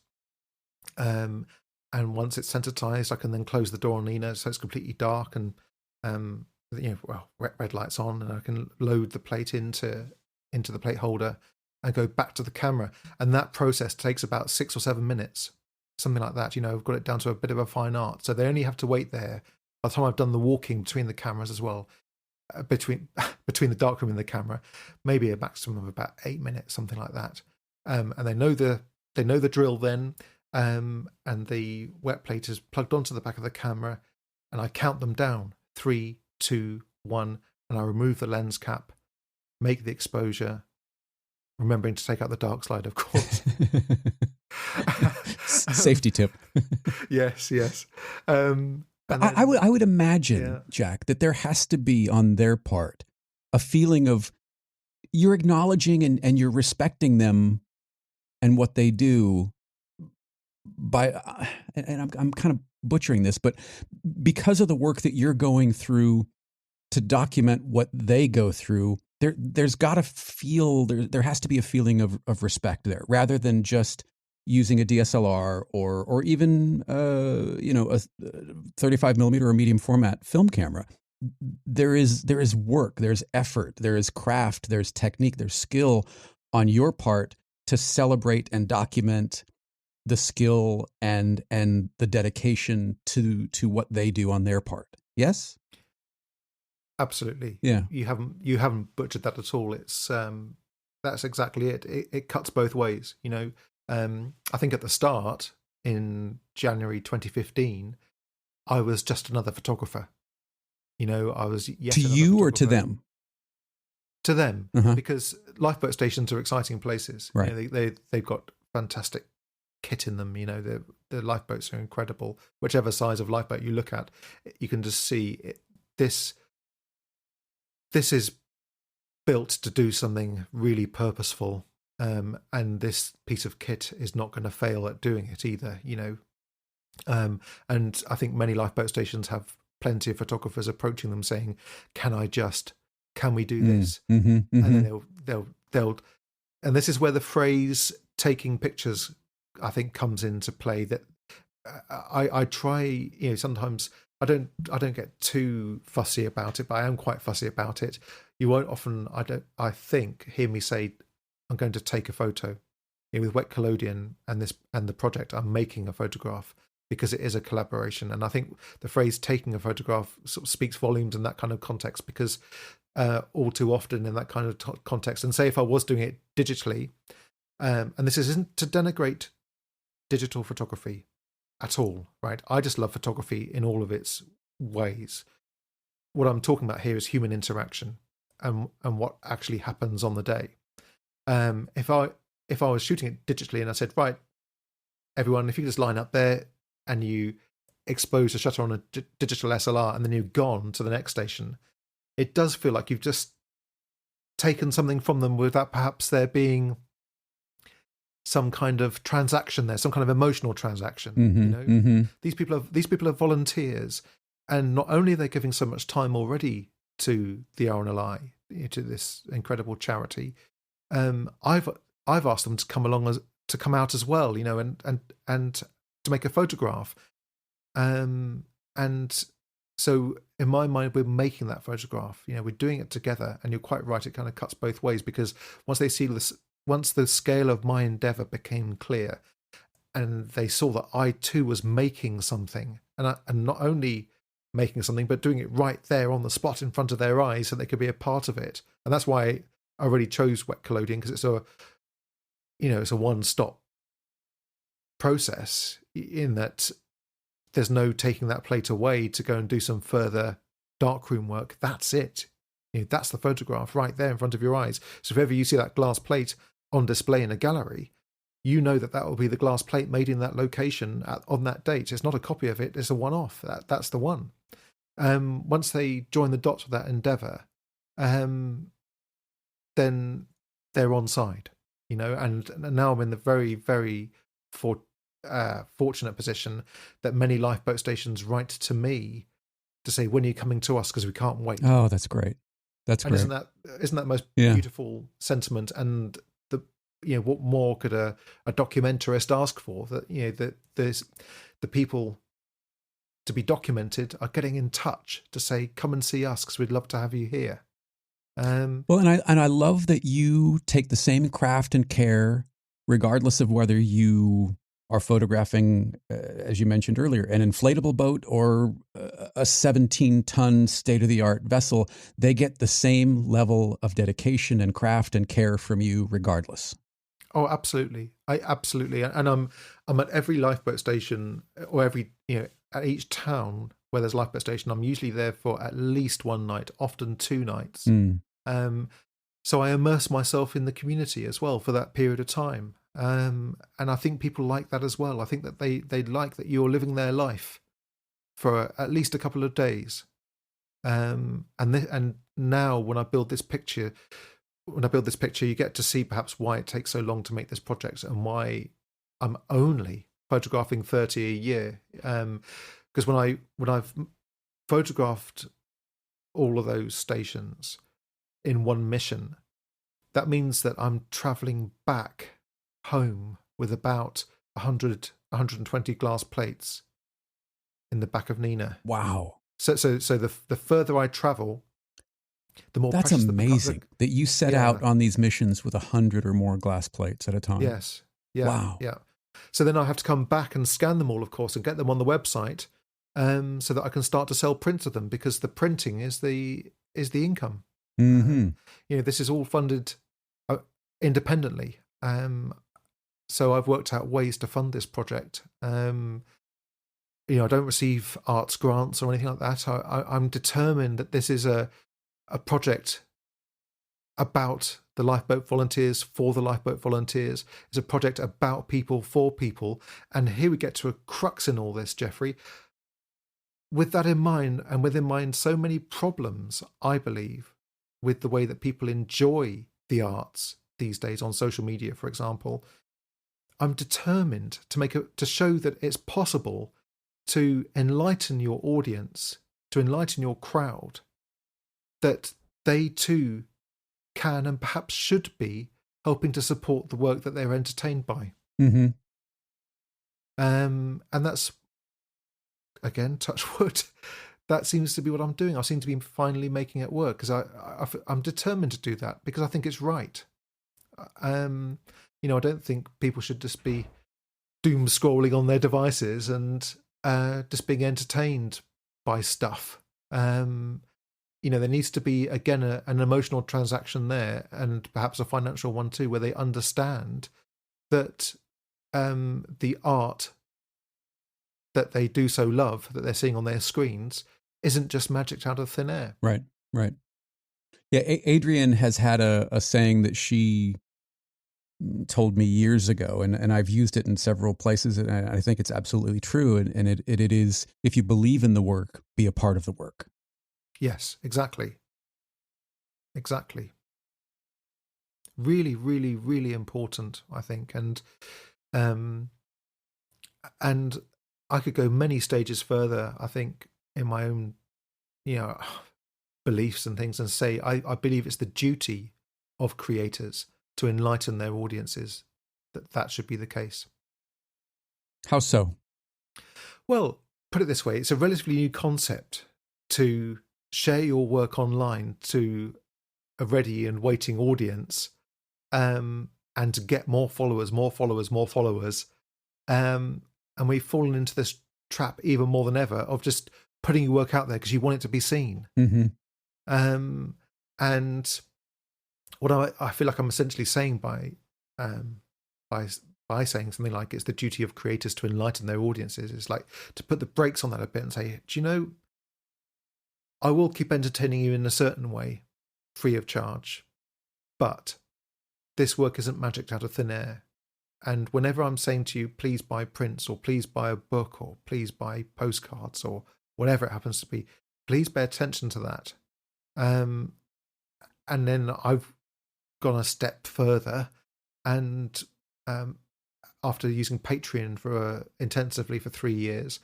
And once it's sensitized, I can then close the door on Nina so it's completely dark and red lights on, and I can load the plate into the plate holder and go back to the camera. And that process takes about 6 or 7 minutes, something like that. I've got it down to a bit of a fine art. So they only have to wait there. By the time I've done the walking between the cameras as well, between the darkroom and the camera, maybe a maximum of about 8 minutes, something like that. And they know the drill then, and the wet plate is plugged onto the back of the camera, and I count them down. 3, 2, 1, and I remove the lens cap, make the exposure, remembering to take out the dark slide, of course. Safety tip. Yes. I would imagine, Jack, that there has to be on their part a feeling of you're acknowledging and you're respecting them and what they do by, and I'm kind of butchering this, but because of the work that you're going through to document what they go through, there's got to feel, there has to be a feeling of respect there, rather than just using a DSLR or even a 35 millimeter or medium format film camera. There is work, there's effort, there is craft, there's technique, there's skill on your part to celebrate and document the skill and the dedication to what they do on their part. Yes? Absolutely. Yeah. You haven't butchered that at all. It's that's exactly it. It cuts both ways. I think at the start in January 2015, I was just another photographer. I was yet to you or to them? To them, because lifeboat stations are exciting places. Right. They've got fantastic kit in them. The lifeboats are incredible. Whichever size of lifeboat you look at, you can just see it. This is built to do something really purposeful, and this piece of kit is not going to fail at doing it either. And I think many lifeboat stations have plenty of photographers approaching them saying, can we do this? And then they'll and this is where the phrase taking pictures, I think, comes into play. That I try, sometimes I don't get too fussy about it, but I am quite fussy about it. You won't often, I think, hear me say, I'm going to take a photo. With wet collodion and the project, I'm making a photograph, because it is a collaboration. And I think the phrase taking a photograph sort of speaks volumes in that kind of context, because all too often in that kind of context, and say if I was doing it digitally, and this isn't to denigrate digital photography at all, right? I just love photography in all of its ways. What I'm talking about here is human interaction and what actually happens on the day. If I was shooting it digitally and I said, right, everyone, if you just line up there and you expose the shutter on a digital SLR and then you've gone to the next station, it does feel like you've just taken something from them without perhaps there being some kind of transaction there, some kind of emotional transaction. These people are volunteers, and not only are they giving so much time already to the RNLI, to this incredible charity, I've asked them to come along to come out as well, and to make a photograph, and so in my mind, we're making that photograph. We're doing it together, and you're quite right. It kind of cuts both ways, because once they see this, once the scale of my endeavor became clear, and they saw that I too was making something, and not only making something, but doing it right there on the spot in front of their eyes, so they could be a part of it. And that's why I really chose wet collodion, because it's it's a one-stop process, in that there's no taking that plate away to go and do some further darkroom work. That's it. That's the photograph right there in front of your eyes. So if ever you see that glass plate on display in a gallery, you know that will be the glass plate made in that location on that date. It's not a copy of it. It's a one-off. That's the one. Once they join the dots with that endeavour, then they're on side, and now I'm in the very, very fortunate position that many lifeboat stations write to me to say, when are you coming to us, because we can't wait. Oh, that's great. That's great. Isn't that the most beautiful sentiment? And what more could a documentarist ask for? That that there's the people to be documented are getting in touch to say, come and see us because we'd love to have you here. Well, and I love that you take the same craft and care, regardless of whether you are photographing, as you mentioned earlier, an inflatable boat or a 17-ton state-of-the-art vessel. They get the same level of dedication and craft and care from you, regardless. Oh, absolutely. And I'm at every lifeboat station, or at each town where there's a lifeboat station. I'm usually there for at least one night, often 2 nights. So I immerse myself in the community as well for that period of time. And I think people like that as well. I think that they like that you're living their life for at least a couple of days. And now when I build this picture, you get to see perhaps why it takes so long to make this project and why I'm only photographing 30 a year. Because when I've photographed all of those stations in one mission, that means that I'm traveling back home with about 120 glass plates in the back of Nina. Wow. So the further I travel, the more that's precious amazing that you set out on these missions with 100 or more glass plates at a time. Yes. Yeah. Wow. Yeah. So then I have to come back and scan them all, of course, and get them on the website, so that I can start to sell prints of them, because the printing is the income. Mm-hmm. This is all funded independently. So I've worked out ways to fund this project. I don't receive arts grants or anything like that. I'm determined that this is a project about the lifeboat volunteers, for the lifeboat volunteers. It's a project about people, for people. And here we get to a crux in all this, Jeffrey. With that in mind, and with in mind so many problems, I believe, with the way that people enjoy the arts these days on social media, for example, I'm determined to show that it's possible to enlighten your audience, to enlighten your crowd, that they too can and perhaps should be helping to support the work that they're entertained by. Mm-hmm. And that's, again, touch wood, that seems to be what I'm doing. I seem to be finally making it work, because I'm determined to do that, because I think it's right. I don't think people should just be doom scrolling on their devices and just being entertained by stuff. There needs to be, again, an emotional transaction there, and perhaps a financial one too, where they understand that the art that they do so love, that they're seeing on their screens, isn't just magicked out of thin air. Right. Yeah, Adrienne has had a saying that she told me years ago, and I've used it in several places, and I think it's absolutely true. And it is, if you believe in the work, be a part of the work. Yes, exactly. Really, really, really important, I think. And I could go many stages further, I think, in my own, beliefs and things, and say I believe it's the duty of creators to enlighten their audiences, that should be the case. How so? Well, put it this way, it's a relatively new concept to share your work online to a ready and waiting audience, and to get more followers. And we've fallen into this trap even more than ever of just putting your work out there because you want it to be seen. Mm-hmm. And what I feel like I'm essentially saying by saying something like it's the duty of creators to enlighten their audiences is like to put the brakes on that a bit and say, do you know, I will keep entertaining you in a certain way, free of charge, but this work isn't magicked out of thin air. And whenever I'm saying to you, please buy prints, or please buy a book, or please buy postcards, or whatever it happens to be, please pay attention to that. And then I've gone a step further, and after using Patreon intensively for 3 years,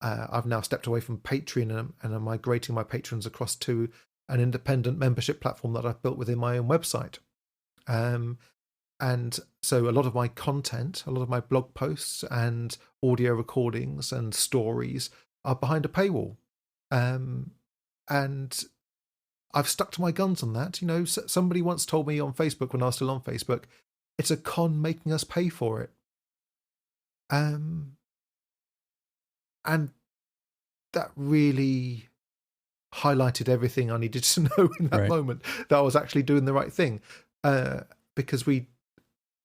I've now stepped away from Patreon and I'm migrating my patrons across to an independent membership platform that I've built within my own website. And so a lot of my content, a lot of my blog posts and audio recordings and stories are behind a paywall. And I've stuck to my guns on that. Somebody once told me on Facebook, when I was still on Facebook, it's a con making us pay for it. And that really highlighted everything I needed to know in that moment, that I was actually doing the right thing. Because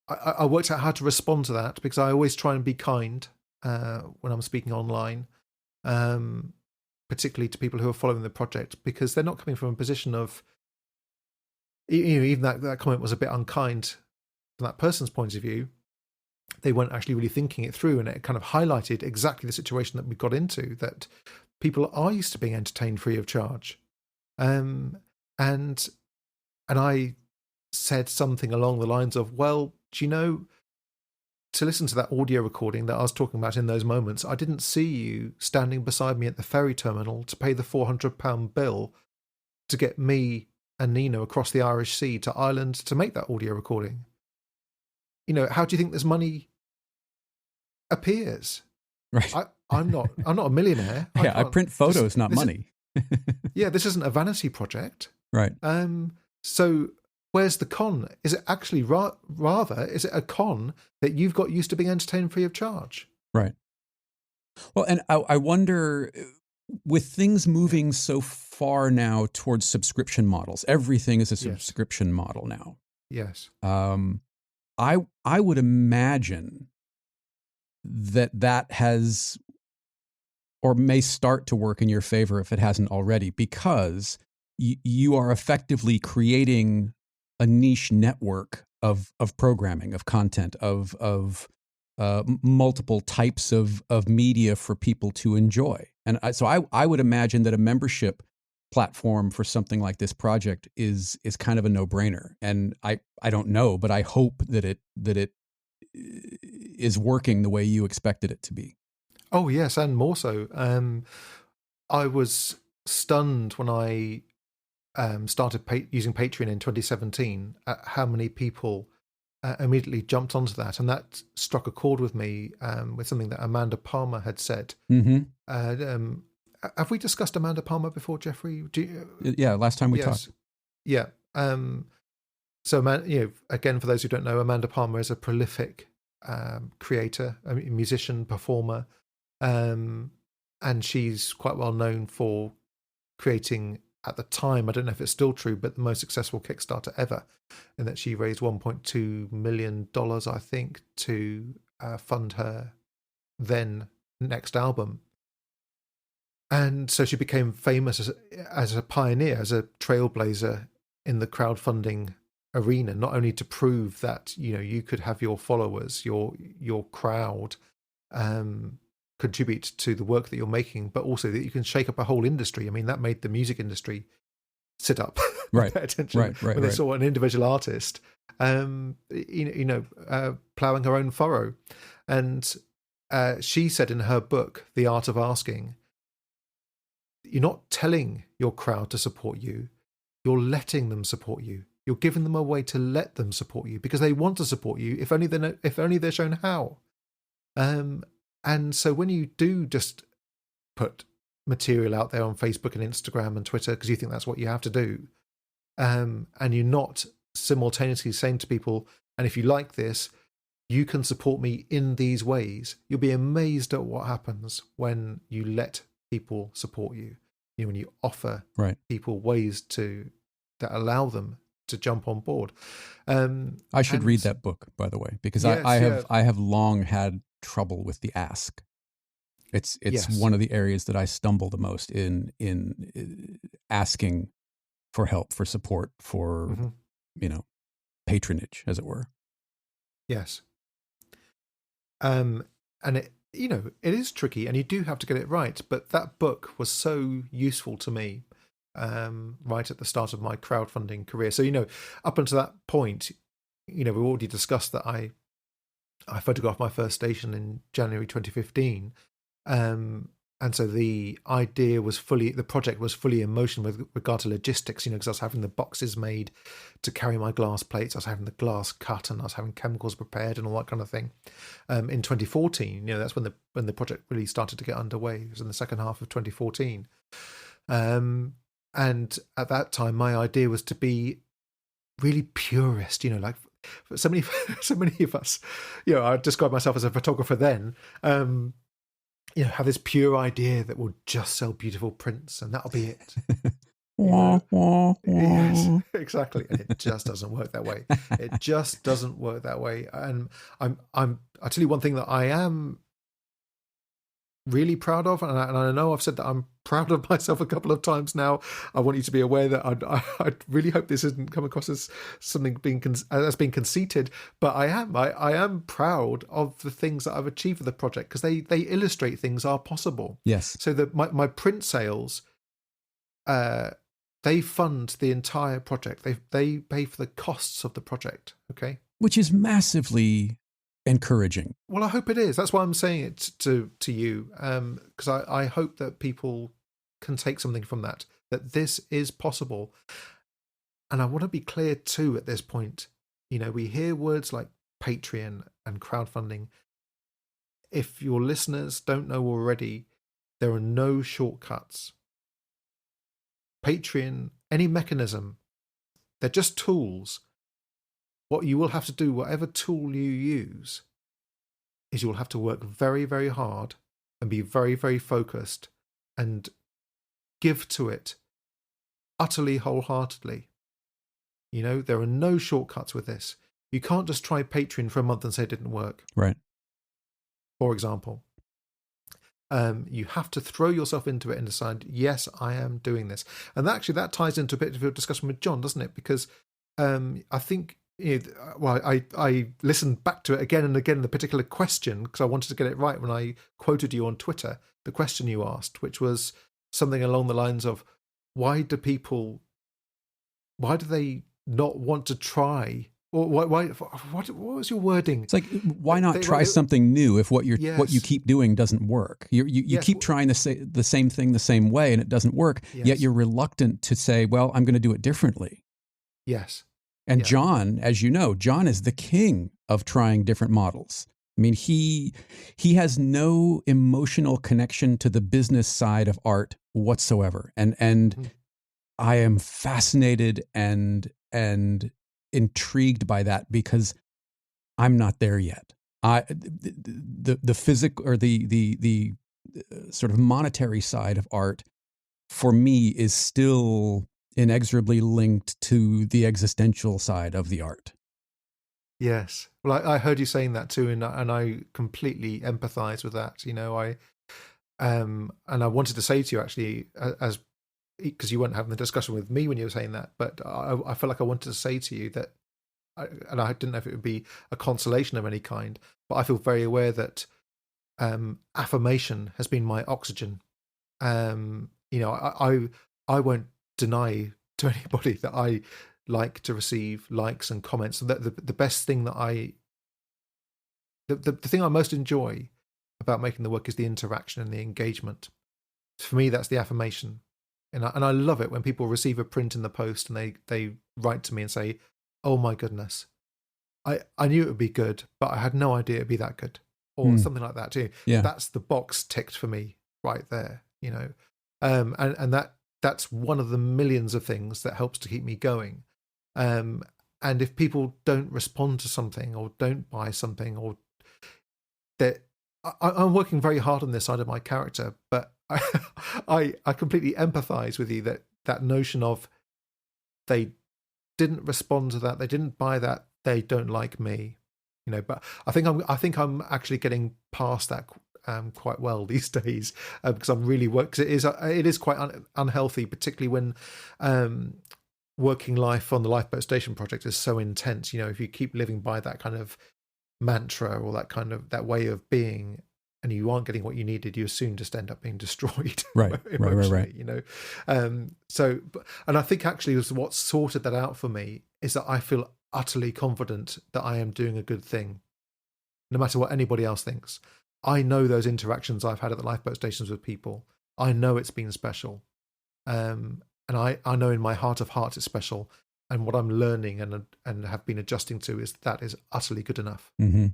I worked out how to respond to that, because I always try and be kind when I'm speaking online, particularly to people who are following the project, because they're not coming from a position of, even that comment was a bit unkind from that person's point of view. They weren't actually really thinking it through, and it kind of highlighted exactly the situation that we got into, that people are used to being entertained free of charge. And I said something along the lines of, well, do you know, to listen to that audio recording that I was talking about in those moments, I didn't see you standing beside me at the ferry terminal to pay the £400 bill to get me and Nina across the Irish Sea to Ireland to make that audio recording. How do you think this money appears? Right. I'm not a millionaire. I print photos, not money. Yeah, this isn't a vanity project. Right. So where's the con? Is it actually rather, is it a con that you've got used to being entertained free of charge? Right. Well, and I wonder, with things moving so far now towards subscription models, everything is a subscription model now. Yes. I would imagine that has, or may start to work in your favor if it hasn't already, because you are effectively creating a niche network of programming, of content, of multiple types of media for people to enjoy. And so I would imagine that a membership platform for something like this project is kind of a no-brainer. And I don't know, but I hope that it is working the way you expected it to be. Oh yes, and more so. I was stunned when I started using Patreon in 2017 at how many people immediately jumped onto that, and that struck a chord with me, with something that Amanda Palmer had said. Mm-hmm. Have we discussed Amanda Palmer before, Jeffrey? Yeah, last time we talked. Yeah. So, again, for those who don't know, Amanda Palmer is a prolific creator, musician, performer, and she's quite well known for creating, at the time, I don't know if it's still true, but the most successful Kickstarter ever, in that she raised $1.2 million, I think, to fund her then next album. And so she became famous as a pioneer, as a trailblazer in the crowdfunding arena, not only to prove that, you could have your followers, your crowd contribute to the work that you're making, but also that you can shake up a whole industry. I mean, that made the music industry sit up, right? Pay attention when they saw an individual artist, plowing her own furrow. And she said in her book, The Art of Asking, you're not telling your crowd to support you, you're letting them support you. You're giving them a way to let them support you because they want to support you, if only they're shown how. And so when you do just put material out there on Facebook and Instagram and Twitter because you think that's what you have to do, and you're not simultaneously saying to people, and if you like this, you can support me in these ways, you'll be amazed at what happens when you let people support you. When you offer people ways that allow them to jump on board. I should read that book, by the way, because I have long had trouble with the ask. It's one of the areas that I stumble the most in asking for help, for support, for patronage, as it were. Yes. And it, it is tricky, and you do have to get it right. But that book was so useful to me right at the start of my crowdfunding career. So, up until that point, we already discussed that I photographed my first station in January 2015. And so the project was fully in motion with regard to logistics, because I was having the boxes made to carry my glass plates, I was having the glass cut, and I was having chemicals prepared and all that kind of thing. In 2014, that's when the project really started to get underway. It was in the second half of 2014. And at that time, my idea was to be really purist, like so many of us, I described myself as a photographer then, have this pure idea that we'll just sell beautiful prints and that'll be it. Yes, exactly. And it just doesn't work that way. It just doesn't work that way. And I tell you one thing that I am really proud of, and I know I've said that I'm proud of myself a couple of times now. I want you to be aware that I really hope this isn't come across as something being conceited, but I am proud of the things that I've achieved with the project, because they illustrate things are possible. Yes. So that my print sales, they fund the entire project. They pay for the costs of the project. Okay, which is massively encouraging. Well, I hope it is. That's why I'm saying it to you, because I hope that people can take something from that this is possible. And I want to be clear too at this point. We hear words like Patreon and crowdfunding. If your listeners don't know already, there are no shortcuts. Patreon, any mechanism, they're just tools. What you will have to do, whatever tool you use, is you'll have to work very, very hard and be very, very focused and give to it utterly, wholeheartedly. There are no shortcuts with this. You can't just try Patreon for a month and say it didn't work. Right. For example. You have to throw yourself into it and decide, yes, I am doing this. And that ties into a bit of a discussion with John, doesn't it? Because I think... I listened back to it again and again, the particular question, because I wanted to get it right when I quoted you on Twitter, the question you asked, which was something along the lines of, why do they not want to try? Or what was your wording? It's like, why not try something new if what you keep doing doesn't work? You keep trying to say the same thing the same way and it doesn't work, yet you're reluctant to say, well, I'm going to do it differently. Yes. And John, as you know, John is the king of trying different models. I mean, he has no emotional connection to the business side of art whatsoever. And I am fascinated and intrigued by that, because I'm not there yet. The physical or the sort of monetary side of art for me is still inexorably linked to the existential side of the art. Yes. Well, I heard you saying that too, and I completely empathize with that. And I wanted to say to you actually, because you weren't having the discussion with me when you were saying that, but I felt like I wanted to say to you that, and I didn't know if it would be a consolation of any kind, but I feel very aware that affirmation has been my oxygen. I won't deny to anybody that I like to receive likes and comments. So that the best thing that the thing I most enjoy about making the work is the interaction and the engagement. For me, that's the affirmation. And I love it when people receive a print in the post and they write to me and say, oh my goodness, I knew it would be good, but I had no idea it'd be that good. Or something like that too. Yeah. That's the box ticked for me right there, and that's one of the millions of things that helps to keep me going. And if people don't respond to something or don't buy something, or that I'm working very hard on this side of my character, but I completely empathize with you that notion of they didn't respond to that, they didn't buy that, they don't like me, But I think I'm actually getting past that quite well these days, because I'm really because it is quite unhealthy, particularly when working life on the Lifeboat Station project is so intense. If you keep living by that kind of mantra or that way of being, and you aren't getting what you needed, you soon just end up being destroyed. Right. Emotionally, you know. And I think actually what sorted that out for me is that I feel utterly confident that I am doing a good thing, no matter what anybody else thinks. I know those interactions I've had at the lifeboat stations with people. I know it's been special. And I know in my heart of hearts it's special. And what I'm learning and have been adjusting to is that is utterly good enough. Mm-hmm.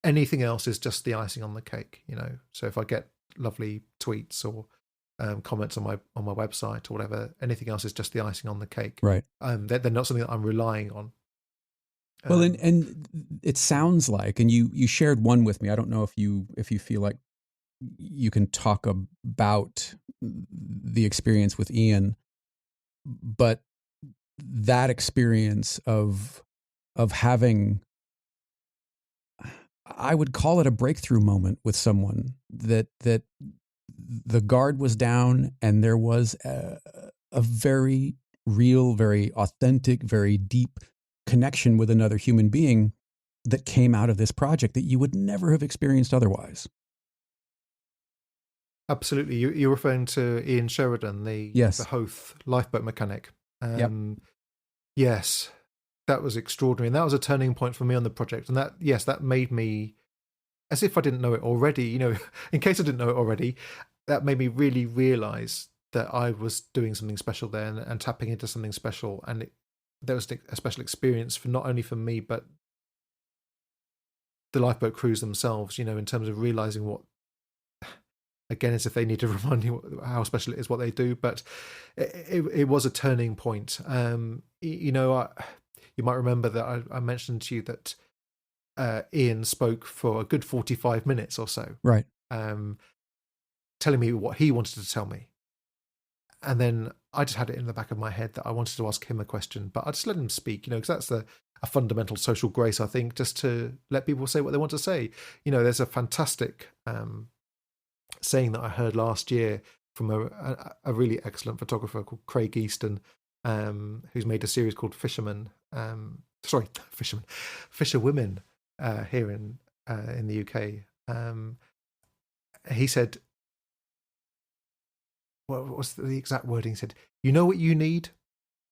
Anything else is just the icing on the cake, you know. So if I get lovely tweets or comments on my website or whatever, anything else is just the icing on the cake. Right. They're not something that I'm relying on. Well, and it sounds like, and you shared one with me. I don't know if you feel like you can talk about the experience with Ian, but that experience of having, I would call it a breakthrough moment with someone, that the guard was down and there was a very real, very authentic, very deep connection with another human being that came out of this project that you would never have experienced otherwise. Absolutely. You're referring to Ian Sheridan, the Hoth lifeboat mechanic. Yep. Yes, that was extraordinary. And that was a turning point for me on the project. And that made me, as if I didn't know it already, you know, in case I didn't know it already, that made me really realize that I was doing something special there and tapping into something special. And there was a special experience for not only for me, but the lifeboat crews themselves, you know, in terms of realizing what, again, as if they need to remind you how special it is what they do. But it was a turning point. You know, you might remember that I mentioned to you that Ian spoke for a good 45 minutes or so. Right. Telling me what he wanted to tell me. And then I just had it in the back of my head that I wanted to ask him a question, but I just let him speak, you know, because that's a fundamental social grace, I think, just to let people say what they want to say. You know, there's a fantastic saying that I heard last year from a really excellent photographer called Craig Easton, who's made a series called Fisherwomen here in the UK. He said, what was the exact wording? He said, "You know what you need?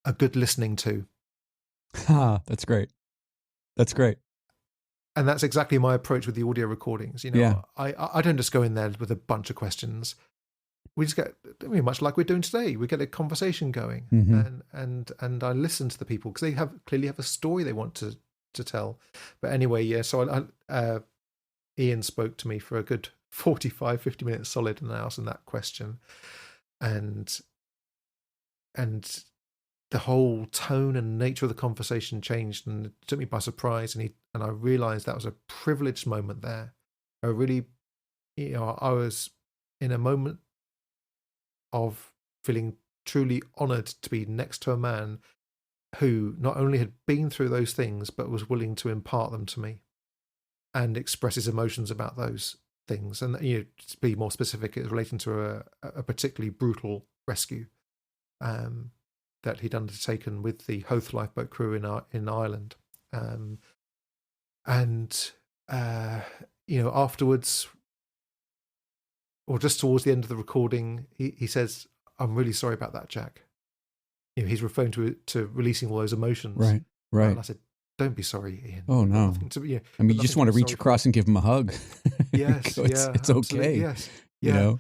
A good listening to." That's great. That's great. And that's exactly my approach with the audio recordings. You know, I don't just go in there with a bunch of questions. We just get, much like we're doing today, we get a conversation going, and I listen to the people because they clearly have a story they want to tell. But anyway, yeah. So Ian spoke to me for a good 45, 50 minutes solid, and I asked him that question, and the whole tone and nature of the conversation changed, and it took me by surprise. And I realized that was a privileged moment there. I really, you know, I was in a moment of feeling truly honored to be next to a man who not only had been through those things, but was willing to impart them to me and express his emotions about those things. And, you know, to be more specific, it was relating to a particularly brutal rescue that he'd undertaken with the Hoth lifeboat crew in Ireland. You know, afterwards, or just towards the end of the recording, he says, "I'm really sorry about that, Jack." You know, he's referring to releasing all those emotions. Right. And I said, "Don't be sorry, Ian." Oh, no. I mean, you just want to reach across and give him a hug. Yes. It's okay. Yes. You know?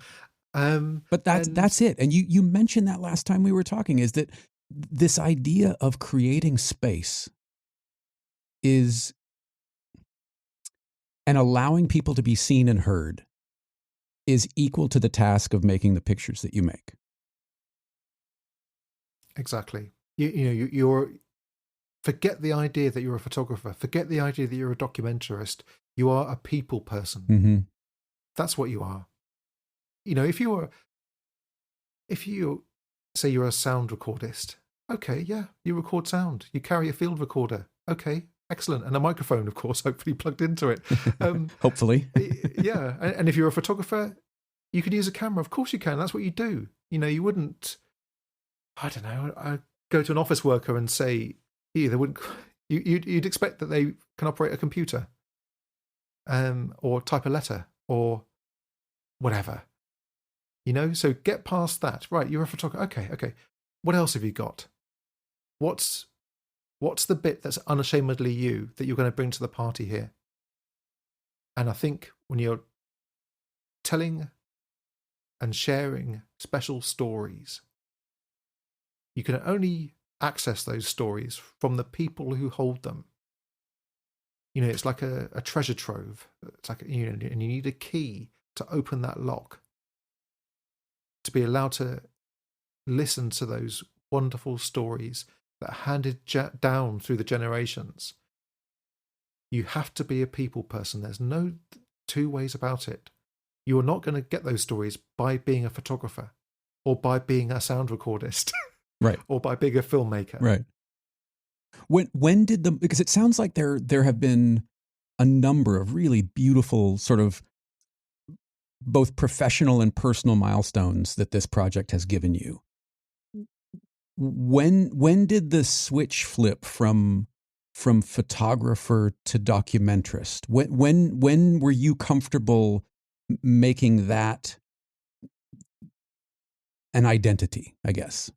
But that's it. And you mentioned that last time we were talking, is that this idea of creating space is, and allowing people to be seen and heard, is equal to the task of making the pictures that you make. Exactly. You're forget the idea that you're a photographer. Forget the idea that you're a documentarist. You are a people person. Mm-hmm. That's what you are. You know, if you say you're a sound recordist, okay, yeah, you record sound. You carry a field recorder, okay, excellent, and a microphone, of course, hopefully plugged into it. Hopefully, yeah. And if you're a photographer, you could use a camera. Of course, you can. That's what you do. You know, you wouldn't. I don't know. I go to an office worker and say, "Yeah, they wouldn't." You'd expect that they can operate a computer. or type a letter or whatever. So get past that. Right, you're a photographer. Okay. What else have you got? What's the bit that's unashamedly you that you're going to bring to the party here? And I think when you're telling and sharing special stories, you can only access those stories from the people who hold them. It's like a treasure trove. It's like, and you need a key to open that lock, to be allowed to listen to those wonderful stories that are handed down through the generations. You have to be a people person. There's no two ways about it. You are not going to get those stories by being a photographer or by being a sound recordist. Right. Or by being a filmmaker. Right. When did because it sounds like there have been a number of really beautiful sort of both professional and personal milestones that this project has given you. When did the switch flip from photographer to documentarist? When were you comfortable making that an identity, I guess?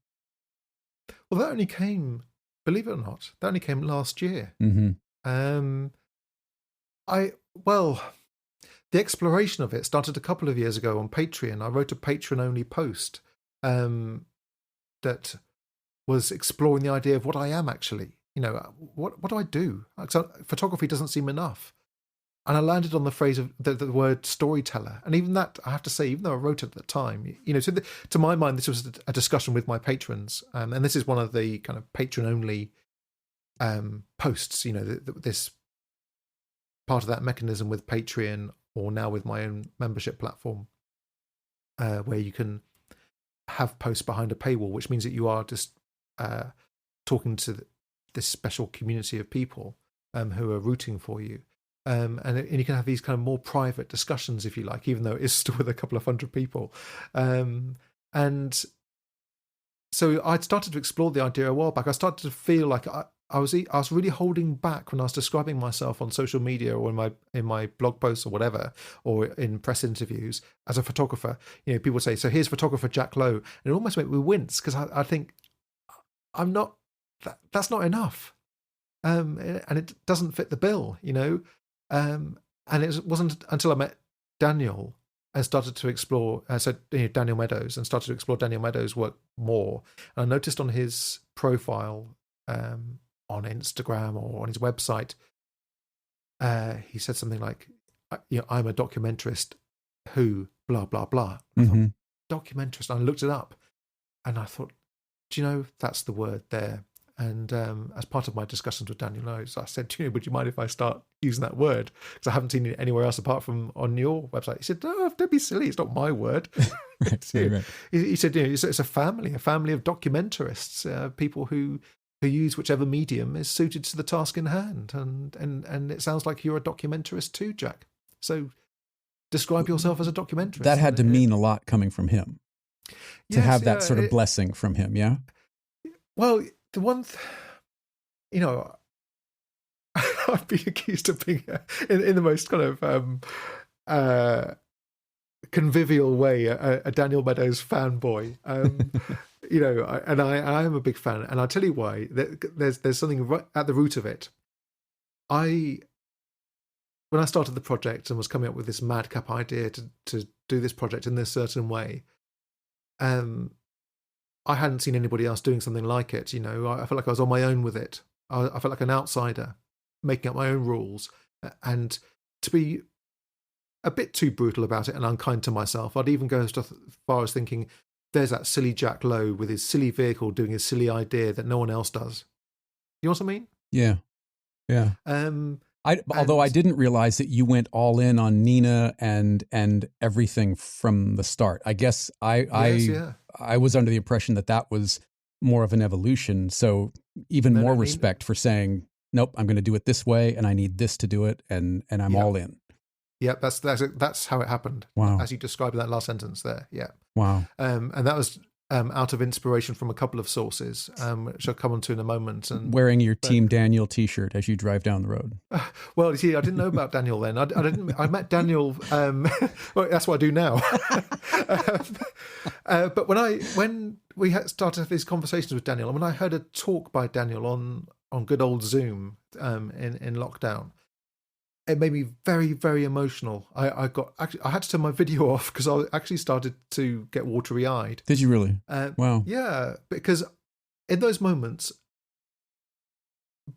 Well, that only came, believe it or not, last year. Mm-hmm. The exploration of it started a couple of years ago on Patreon. I wrote a Patreon-only post that was exploring the idea of what I am actually. What do I do? So photography doesn't seem enough. And I landed on the phrase of the word storyteller. And even that, I have to say, even though I wrote it at the time, to my mind, this was a discussion with my patrons. And this is one of the kind of patron-only posts, this part of that mechanism with Patreon, or now with my own membership platform, where you can have posts behind a paywall, which means that you are just talking to this special community of people who are rooting for you. And you can have these kind of more private discussions, if you like, even though it is still with a couple of hundred people. And so I'd started to explore the idea a while back. I started to feel like I was really holding back when I was describing myself on social media or in my blog posts or whatever, or in press interviews as a photographer. People would say, "So here's photographer Jack Lowe," and it almost made me wince because I think I'm not. That's not enough, and it doesn't fit the bill, And it wasn't until I met Daniel and started to explore, Daniel Meadows, and started to explore Daniel Meadows' work more. And I noticed on his profile on Instagram or on his website, he said something like, "I'm a documentarist who blah blah blah." Mm-hmm. Documentarist. And I looked it up, and I thought, that's the word there. And as part of my discussions with Daniel Lowe, I said, "Would you mind if I start using that word? Because I haven't seen it anywhere else apart from on your website." He said, "No, don't be silly. It's not my word." Right. He said, "It's a family of documentarists, people who use whichever medium is suited to the task in hand. And it sounds like you're a documentarist too, Jack. So describe yourself as a documentarist." That had to mean a lot coming from him. To have that sort of blessing from him, yeah? Well, the one, I've been accused of being, in the most kind of convivial way, a Daniel Meadows fanboy. And I am a big fan. And I'll tell you why. There's something right at the root of it. When I started the project and was coming up with this madcap idea to do this project in this certain way, I hadn't seen anybody else doing something like it. I felt like I was on my own with it. I felt like an outsider, making up my own rules. And to be a bit too brutal about it and unkind to myself, I'd even go as far as thinking, there's that silly Jack Lowe with his silly vehicle doing his silly idea that no one else does. You know what I mean? Yeah. Although I didn't realize that you went all in on Nina and everything from the start. I guess I was under the impression that was more of an evolution. So even more respect for saying, nope, I'm going to do it this way, and I need this to do it, and I'm all in. Yeah, that's how it happened. Wow. As you described in that last sentence there. Yeah. Wow. And that was out of inspiration from a couple of sources, which I'll come on to in a moment. And wearing your Team Daniel T-shirt as you drive down the road. Well, you see, I didn't know about Daniel then. I didn't. I met Daniel. Well, that's what I do now. But when we started these conversations with Daniel, and when I heard a talk by Daniel on good old Zoom in lockdown, it made me very, very emotional. I had to turn my video off because I actually started to get watery eyed. Did you really? Wow. Yeah, because in those moments,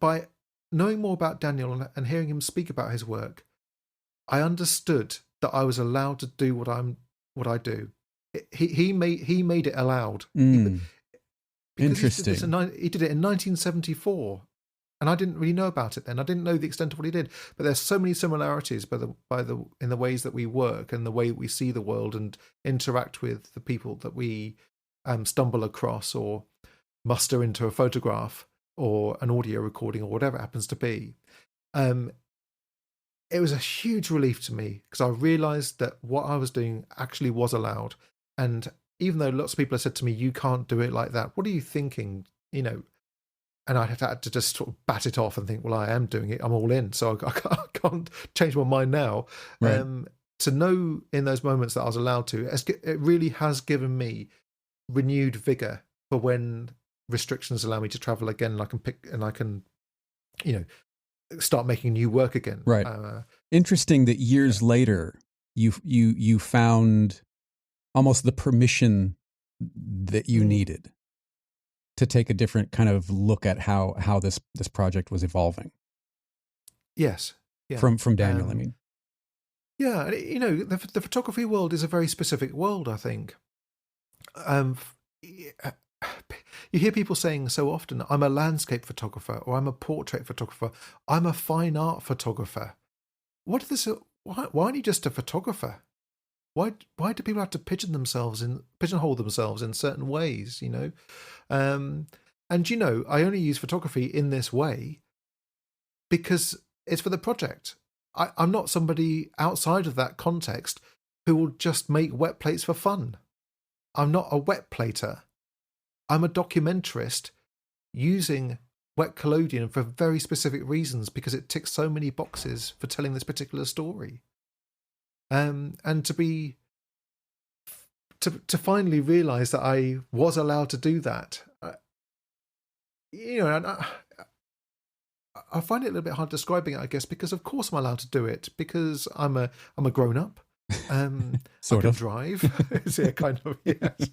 by knowing more about Daniel and hearing him speak about his work, I understood that I was allowed to do what I do. He made it allowed. Interesting. He did it in 1974. And I didn't really know about it then. I didn't know the extent of what he did. But there's so many similarities in the ways that we work and the way we see the world and interact with the people that we stumble across or muster into a photograph or an audio recording or whatever it happens to be. It was a huge relief to me because I realised that what I was doing actually was allowed. And even though lots of people have said to me, "You can't do it like that. What are you thinking?" And I had to just sort of bat it off and think, well, I am doing it. I'm all in. So I can't change my mind now. Right. To know in those moments that I was allowed to, it really has given me renewed vigour for when restrictions allow me to travel again and I can start making new work again. Right. Interesting that years later you found almost the permission that you needed to take a different kind of look at how this project was evolving. Yes. Yeah. From Daniel, I mean. Yeah, the photography world is a very specific world, I think. You hear people saying so often, I'm a landscape photographer or I'm a portrait photographer, I'm a fine art photographer. Why aren't you just a photographer? Why do people have to pigeonhole themselves in certain ways, And I only use photography in this way because it's for the project. I'm not somebody outside of that context who will just make wet plates for fun. I'm not a wet plater. I'm a documentarist using wet collodion for very specific reasons because it ticks so many boxes for telling this particular story. And to finally realise that I was allowed to do that, I find it a little bit hard describing it, I guess, because of course I'm allowed to do it because I'm a grown up. Sort I can of drive. Yeah, kind of. Yes.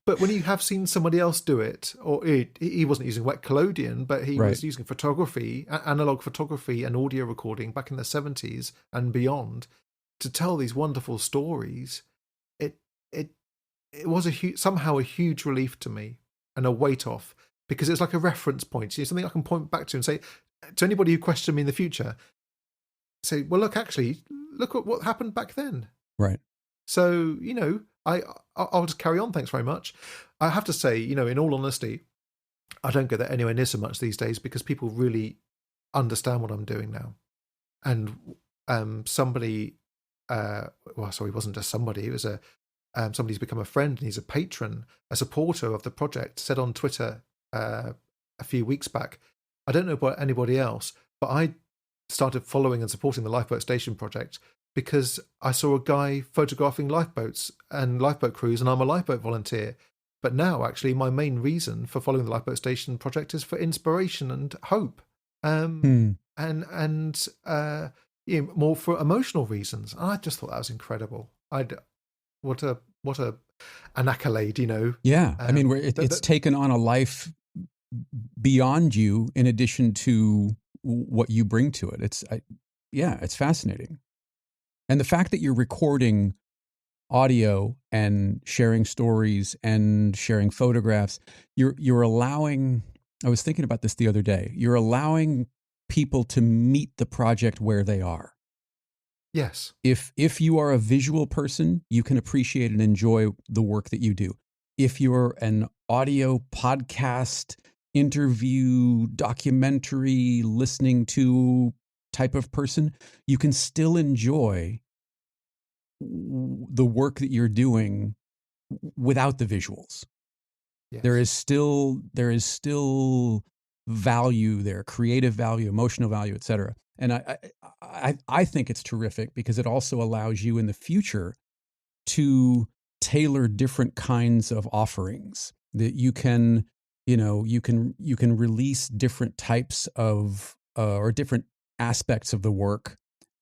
But when you have seen somebody else do it, or he wasn't using wet collodion, but he was using photography, analog photography, and audio recording back in the 70s and beyond to tell these wonderful stories. It was somehow a huge relief to me and a weight off because it's like a reference point. Something I can point back to and say to anybody who questioned me in the future. Say, well, look at what happened back then. Right. So, I'll just carry on. Thanks very much. I have to say, in all honesty, I don't get that anywhere near so much these days because people really understand what I'm doing now. And somebody, it wasn't just somebody, it was somebody's become a friend and he's a patron, a supporter of the project, said on Twitter a few weeks back, I don't know about anybody else, but I started following and supporting the Lifeboat Station project because I saw a guy photographing lifeboats and lifeboat crews, and I'm a lifeboat volunteer. But now, actually, my main reason for following the Lifeboat Station project is for inspiration and hope, and more for emotional reasons. And I just thought that was incredible. What an accolade, Yeah, I mean, it's taken on a life beyond you, in addition to what you bring to it. It's fascinating. And the fact that you're recording audio and sharing stories and sharing photographs, you're allowing, I was thinking about this the other day, you're allowing people to meet the project where they are. Yes. If you are a visual person, you can appreciate and enjoy the work that you do. If you're an audio podcast, interview, documentary, listening to type of person, you can still enjoy the work that you're doing without the visuals. Yes. There is still value there, creative value, emotional value, etc. And I think it's terrific because it also allows you in the future to tailor different kinds of offerings that you can release different types of or different aspects of the work.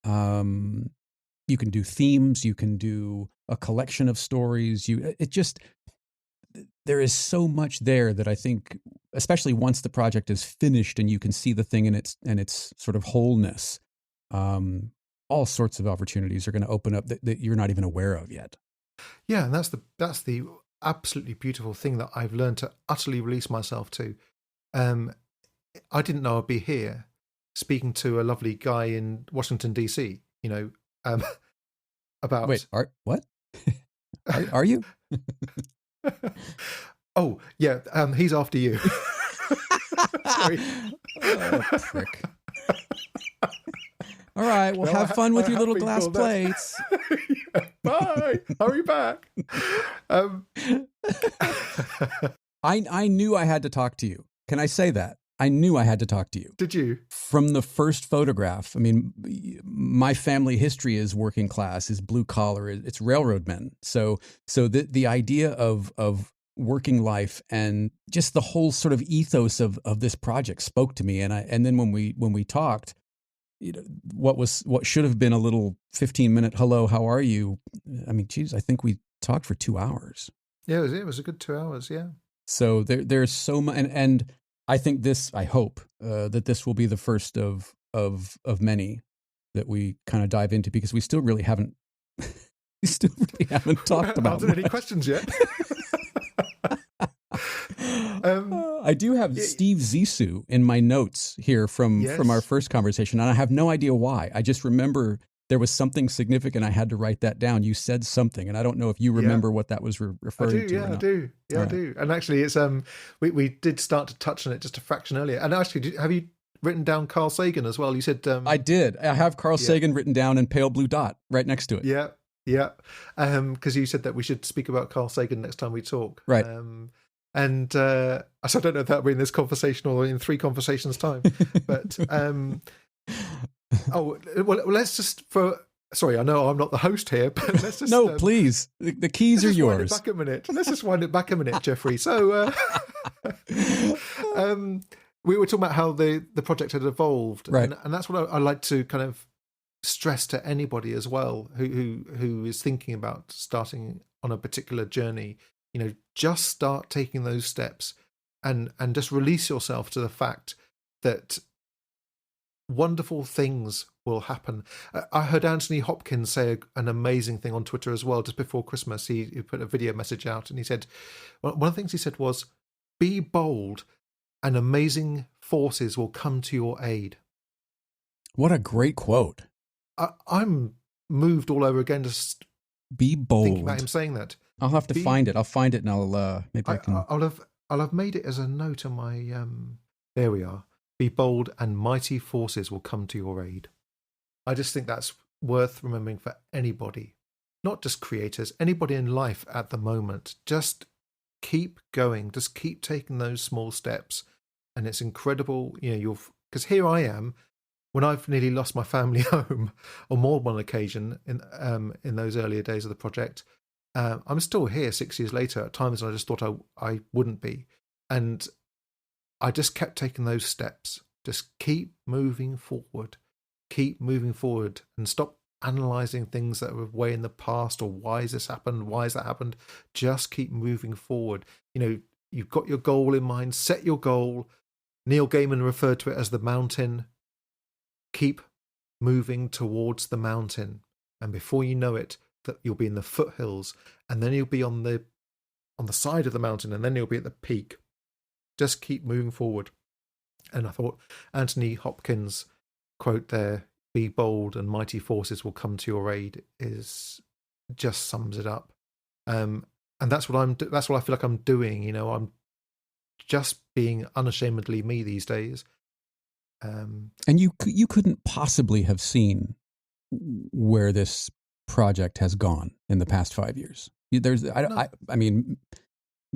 You can do themes, you can do a collection of stories. There is so much there that I think, especially once the project is finished and you can see the thing in its sort of wholeness, all sorts of opportunities are going to open up that you're not even aware of yet. Yeah, and that's the absolutely beautiful thing that I've learned to utterly release myself to. I didn't know I'd be here speaking to a lovely guy in Washington DC. About wait, what? Are you? Oh yeah, he's after you. Sorry. Oh, prick. All right, well, have fun with your little glass plates. Yeah, bye. Hurry back. I knew I had to talk to you. Can I say that? I knew I had to talk to you. Did you? From the first photograph. I mean, my family history is working class, is blue collar, it's railroad men. So the idea of working life and just the whole sort of ethos of this project spoke to me. And then when we talked, what should have been a little 15-minute hello, how are you? I mean, geez, I think we talked for 2 hours. Yeah, it was a good 2 hours. Yeah. So there's so much, and I think I hope that this will be the first of many that we kind of dive into, because we still really haven't talked about any questions yet. I do have Steve Zissou in my notes here from our first conversation, and I have no idea why. I just remember there was something significant. I had to write that down. You said something, and I don't know if you remember what that was referring to. Yeah, I do. Yeah, I do. And actually, it's we did start to touch on it just a fraction earlier. And actually, have you written down Carl Sagan as well? You said I did. I have Carl Sagan written down in pale blue dot right next to it. Yeah, yeah. Because you said that we should speak about Carl Sagan next time we talk. Right. And so I don't know if that'll be in this conversation or in 3 conversations time. But let's just sorry, I know I'm not the host here, but let's just please. The keys are yours. Back a minute. Let's just wind it back a minute, Jeffrey. So we were talking about how the project had evolved, right? And that's what I like to kind of stress to anybody as well who is thinking about starting on a particular journey. Just start taking those steps and just release yourself to the fact that wonderful things will happen. I heard Anthony Hopkins say an amazing thing on Twitter as well just before Christmas. He put a video message out, and he said, one of the things he said was, be bold and amazing forces will come to your aid. What a great quote. I'm moved all over again, just be bold. Thinking about him saying that. I'll have to find it. I'll find it, and I'll maybe I can. I'll have made it as a note on my. There we are. Be bold, and mighty forces will come to your aid. I just think that's worth remembering for anybody, not just creators, anybody in life at the moment. Just keep going. Just keep taking those small steps, and it's incredible. Because here I am. When I've nearly lost my family home on more than one occasion in those earlier days of the project, I'm still here 6 years later. At times I just thought I wouldn't be. And I just kept taking those steps. Just keep moving forward. Keep moving forward and stop analysing things that were way in the past, or why has this happened? Why has that happened? Just keep moving forward. You've got your goal in mind. Set your goal. Neil Gaiman referred to it as the mountain. Keep moving towards the mountain, and before you know it, that you'll be in the foothills, and then you'll be on the side of the mountain, and then you'll be at the peak. Just keep moving forward. And I thought Anthony Hopkins' quote there, "Be bold, and mighty forces will come to your aid," just sums it up. And that's what that's what I feel like I'm doing. I'm just being unashamedly me these days. And you couldn't possibly have seen where this project has gone in the past 5 years. There's, I mean,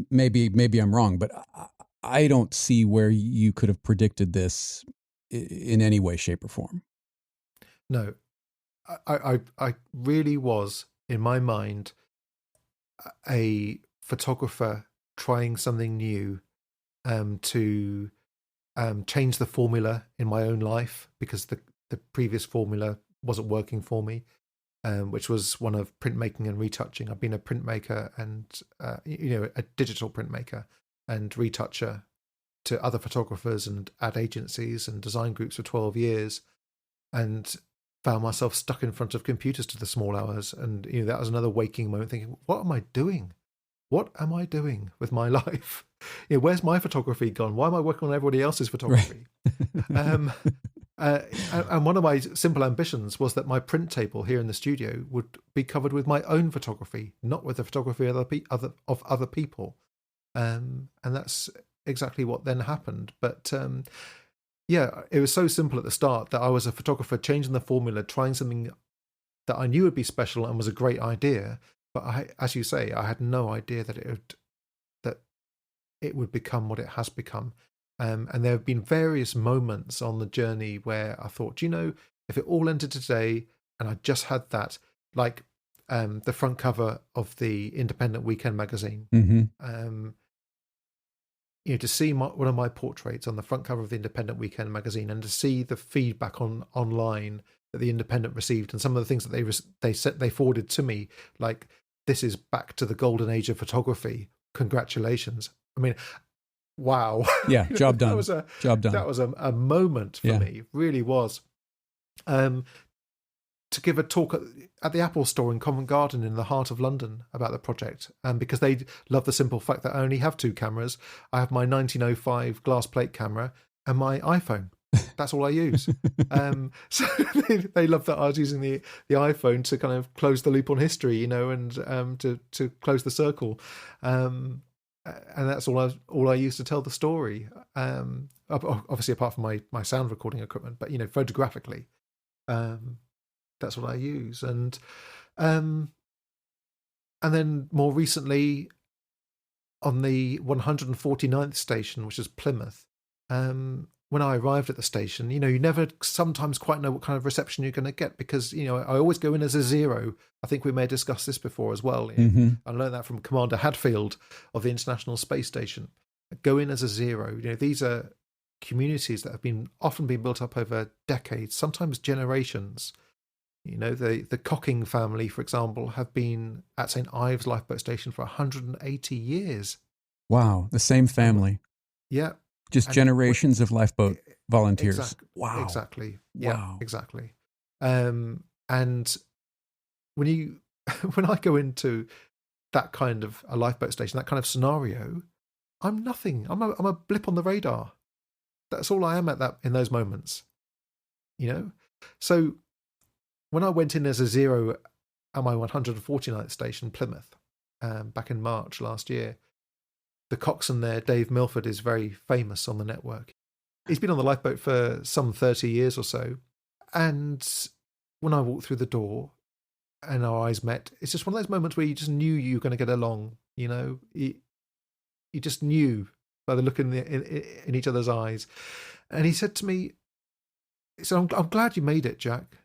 maybe I'm wrong, but I don't see where you could have predicted this in any way, shape, or form. No, I really was, in my mind, a photographer trying something new to change the formula in my own life, because the previous formula wasn't working for me, which was one of printmaking and retouching. I've been a printmaker and a digital printmaker and retoucher to other photographers and ad agencies and design groups for 12 years, and found myself stuck in front of computers to the small hours. And that was another waking moment, thinking, what am I doing? What am I doing with my life? Where's my photography gone? Why am I working on everybody else's photography? Right. And one of my simple ambitions was that my print table here in the studio would be covered with my own photography, not with the photography of other people. And that's exactly what then happened. But it was so simple at the start that I was a photographer changing the formula, trying something that I knew would be special and was a great idea. But as you say, I had no idea that it would become what it has become. And there have been various moments on the journey where I thought, if it all ended today and I just had that, like the front cover of the Independent Weekend magazine, mm-hmm. To see one of my portraits on the front cover of the Independent Weekend magazine, and to see the feedback online that the Independent received, and some of the things that they forwarded to me, like, this is back to the golden age of photography. Congratulations. I mean, wow. Yeah, job done. Job done. That was a moment for me. It really was. To give a talk at the Apple Store in Covent Garden in the heart of London about the project, because they love the simple fact that I only have two cameras. I have my 1905 glass plate camera and my iPhone. That's all I use. So they love that I was using the iPhone to kind of close the loop on history, and to close the circle. And that's all I use to tell the story. Obviously, apart from my sound recording equipment, but photographically, that's what I use. And then more recently, on the 149th station, which is Plymouth, when I arrived at the station, you never sometimes quite know what kind of reception you're going to get, because, I always go in as a zero. I think we may have discussed this before as well. Mm-hmm. I learned that from Commander Hadfield of the International Space Station. Go in as a zero. These are communities that have often been built up over decades, sometimes generations. The Cocking family, for example, have been at St. Ives Lifeboat Station for 180 years. Wow, the same family. Yeah. Just generations of lifeboat volunteers. Wow. Exactly. Yeah, wow. Exactly. And when I go into that kind of a lifeboat station, that kind of scenario, I'm nothing. I'm a blip on the radar. That's all I am in those moments. So when I went in as a zero at my 149th station, Plymouth, back in March last year, the coxswain there, Dave Milford, is very famous on the network. He's been on the lifeboat for some 30 years or so. And when I walked through the door and our eyes met, it's just one of those moments where you just knew you were going to get along. You just knew by the look in each other's eyes. And he said to me, "So I'm glad you made it, Jack."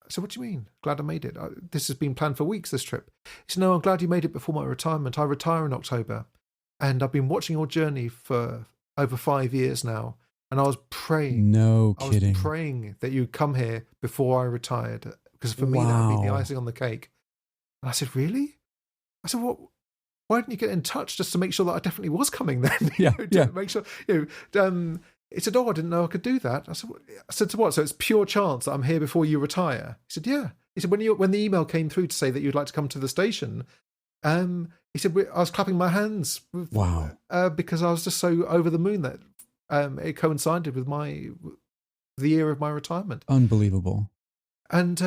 I said, "What do you mean? Glad I made it? This has been planned for weeks, this trip." He said, "No, I'm glad you made it before my retirement. I retire in October. And I've been watching your journey for over 5 years now. And I was praying. No kidding. I was praying that you'd come here before I retired. Because for me, that would be the icing on the cake." And I said, "Really?" I said, "What? Why didn't you get in touch just to make sure that I definitely was coming then?" Yeah. Make sure, he said, "Oh, I didn't know I could do that." I said, "So what? So it's pure chance that I'm here before you retire?" He said, "Yeah." He said, when the email came through to say that you'd like to come to the station, he said, I was clapping my hands. Because I was just so over the moon that it coincided with the year of my retirement. Unbelievable. And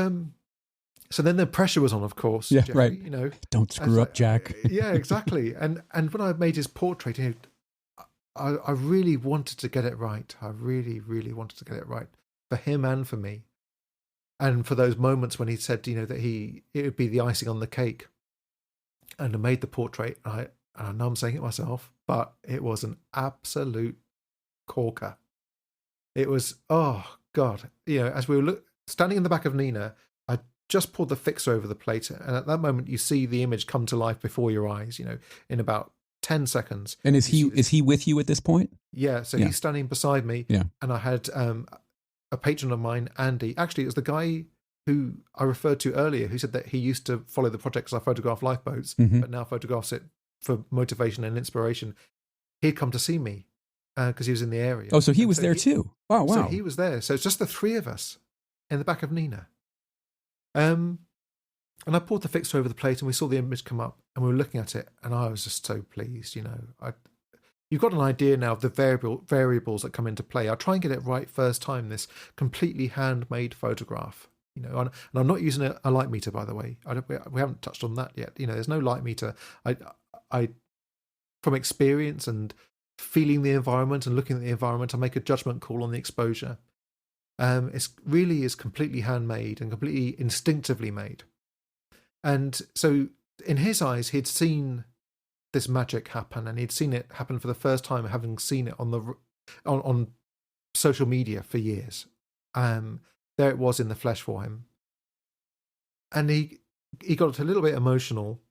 so then the pressure was on, of course. Yeah, Jeffrey, right. Don't screw up, Jack. Yeah, exactly. And when I made his portrait, I really wanted to get it right. I really, really wanted to get it right for him and for me. And for those moments when he said, that it would be the icing on the cake. and I made the portrait. And I know I'm saying it myself, but it was an absolute corker. It was, oh God, as we were standing in the back of Nina, I just poured the fixer over the plate, and at that moment you see the image come to life before your eyes, in about 10 seconds. And is he with you at this point? Yeah, so he's standing beside me, and I had a patron of mine, Andy. Actually, it was the guy who I referred to earlier, who said that he used to follow the project because I photograph lifeboats, but now photographs it for motivation and inspiration. He'd come to see me because he was in the area. Oh, so he was there too. Oh, wow. So he was there. So it's just the three of us in the back of Nina. And I poured the fixer over the plate, and we saw the image come up, and we were looking at it, and I was just so pleased. You've got an idea now of the variables that come into play. I try and get it right first time. This completely handmade photograph, and I'm not using a light meter, by the way. We haven't touched on that yet. There's no light meter. I from experience and feeling the environment and looking at the environment, I make a judgment call on the exposure. It really is completely handmade and completely instinctively made. And so in his eyes, he'd seen this magic happen, and he'd seen it happen for the first time, having seen it on social media for years. There it was in the flesh for him. And he got a little bit emotional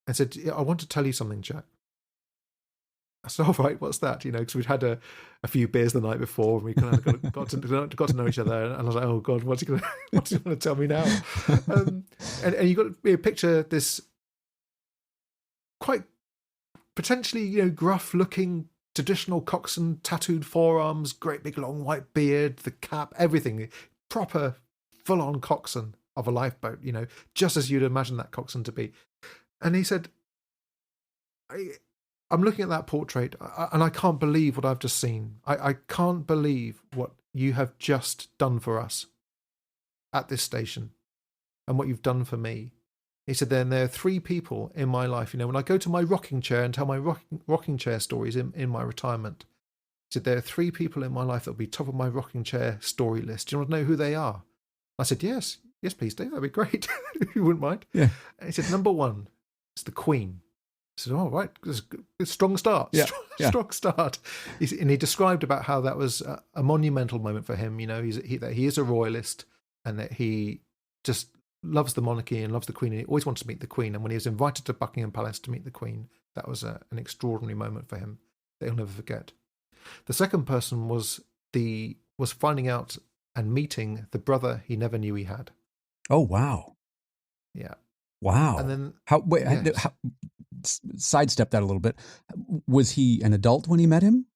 and said, I want to tell you something, Jack. I said, all right, what's that? Because we'd had a few beers the night before, and we kind of got to know each other. And I was like, oh God, what's he going to tell me now? And you got to picture this quite potentially, gruff looking traditional coxswain, tattooed forearms, great big long white beard, the cap, everything, proper full on coxswain of a lifeboat, just as you'd imagine that coxswain to be. And he said, I'm looking at that portrait, and I can't believe what I've just seen. I can't believe what you have just done for us at this station and what you've done for me. He said, then there are three people in my life. When I go to my rocking chair and tell my rocking chair stories in my retirement, he said, there are three people in my life that will be top of my rocking chair story list. Do you want to know who they are? I said, yes, please do. That'd be great. If you wouldn't mind. Yeah. And he said, number one is the Queen. I said, all right, it's a strong start. Strong start. And he described about how that was a monumental moment for him. That he is a royalist, and that he just loves the monarchy and loves the Queen, and he always wanted to meet the Queen. And when he was invited to Buckingham Palace to meet the Queen, that was an extraordinary moment for him that he'll never forget. The second person was finding out and meeting the brother he never knew he had. Oh, wow. Yeah. Wow. And then sidestep that a little bit. Was he an adult when he met him?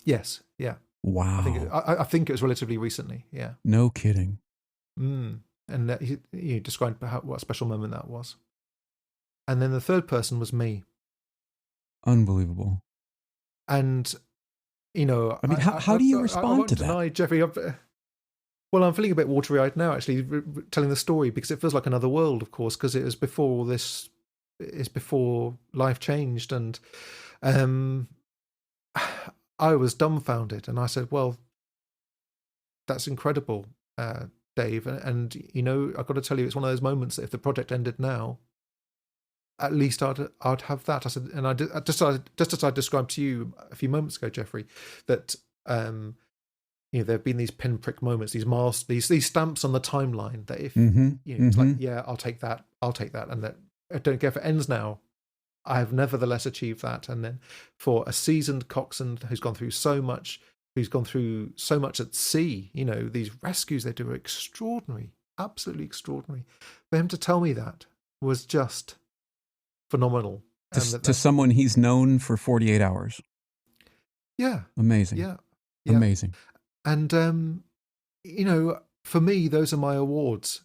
Yes. Yeah. Wow. I think it was relatively recently. Yeah. No kidding. And he described what a special moment that was. And then the third person was me. Unbelievable. And how do you respond to that? Deny, Jeffrey. Well, I'm feeling a bit watery-eyed now, actually, telling the story, because it feels like another world, of course, because it was before all this. It's before life changed, and I was dumbfounded, and I said, "Well, that's incredible, Dave." And I've got to tell you, it's one of those moments that if the project ended now, at least I'd have that. I said, and I did, just as I described to you a few moments ago, Jeffrey, that there have been these pinprick moments, these stamps on the timeline that if it's like, yeah, I'll take that, and that I don't care if it ends now. I have nevertheless achieved that. And then for a seasoned coxswain who's gone through so much at sea, these rescues they do are extraordinary, absolutely extraordinary. For him to tell me that was just phenomenal. To someone he's known for 48 hours. Yeah. Amazing. Yeah. Amazing. And, for me, those are my awards.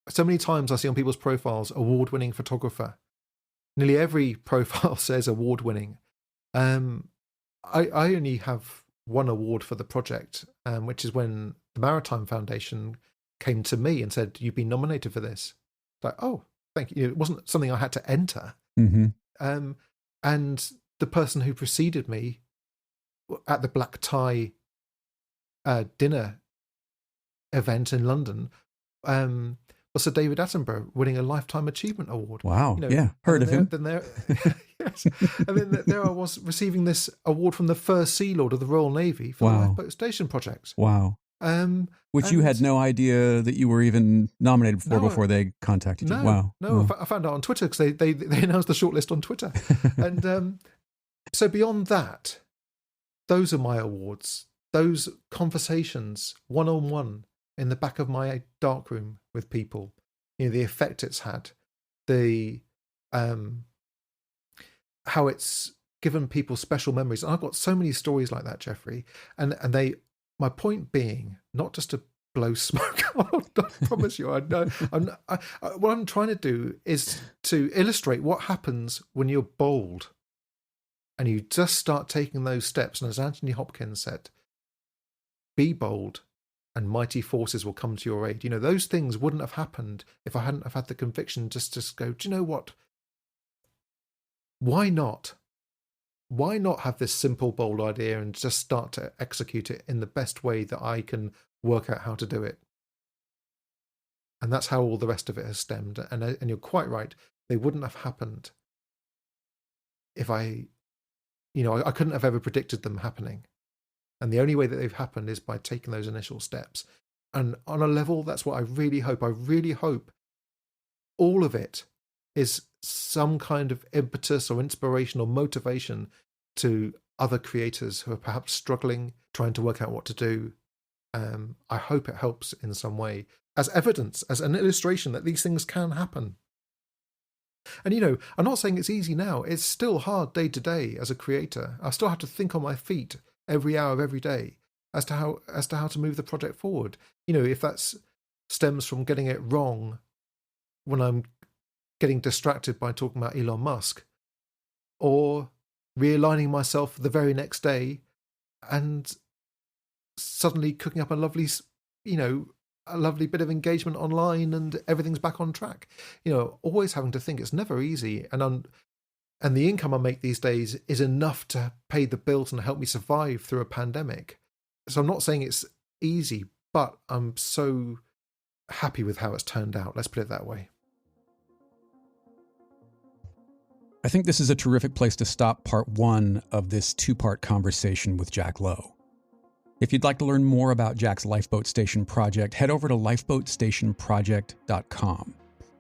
So many times I see on people's profiles, award-winning photographer. Nearly every profile says award-winning. I only have one award for the project, which is when the Maritime Foundation came to me and said, you've been nominated for this. Like, oh, thank you. It wasn't something I had to enter. And the person who preceded me at the black tie dinner event in London was Sir David Attenborough winning a Lifetime Achievement Award. Wow. Heard of him. Yes. And then there I was receiving this award from the First Sea Lord of the Royal Navy for the Lifeboat Station project. Wow. Which you had no idea that you were even nominated for before they contacted you. Wow. No, I found out on Twitter because they announced the shortlist on Twitter. And so beyond that, those are my awards. Those conversations, one-on-one, in the back of my darkroom with people, the effect it's had, the how it's given people special memories. And I've got so many stories like that, Jeffrey. And my point being, not just to blow smoke, I promise you, what I'm trying to do is to illustrate what happens when you're bold and you just start taking those steps. And as Anthony Hopkins said, be bold and mighty forces will come to your aid. Those things wouldn't have happened if I hadn't have had the conviction just to go, do you know what? Why not? Why not have this simple, bold idea and just start to execute it in the best way that I can work out how to do it? And that's how all the rest of it has stemmed. And you're quite right. They wouldn't have happened if I couldn't have ever predicted them happening. And the only way that they've happened is by taking those initial steps. And on a level, that's what I really hope. I really hope all of it is some kind of impetus or inspiration or motivation to other creators who are perhaps struggling, trying to work out what to do. I hope it helps in some way as evidence, as an illustration that these things can happen. And, I'm not saying it's easy now. It's still hard day to day as a creator. I still have to think on my feet every hour of every day as to how to move the project forward. If that stems from getting it wrong when I'm getting distracted by talking about Elon Musk, or realigning myself the very next day and suddenly cooking up a lovely bit of engagement online and everything's back on track. Always having to think it's never easy. And the income I make these days is enough to pay the bills and help me survive through a pandemic. So I'm not saying it's easy, but I'm so happy with how it's turned out. Let's put it that way. I think this is a terrific place to stop part one of this two-part conversation with Jack Lowe. If you'd like to learn more about Jack's Lifeboat Station project, head over to lifeboatstationproject.com.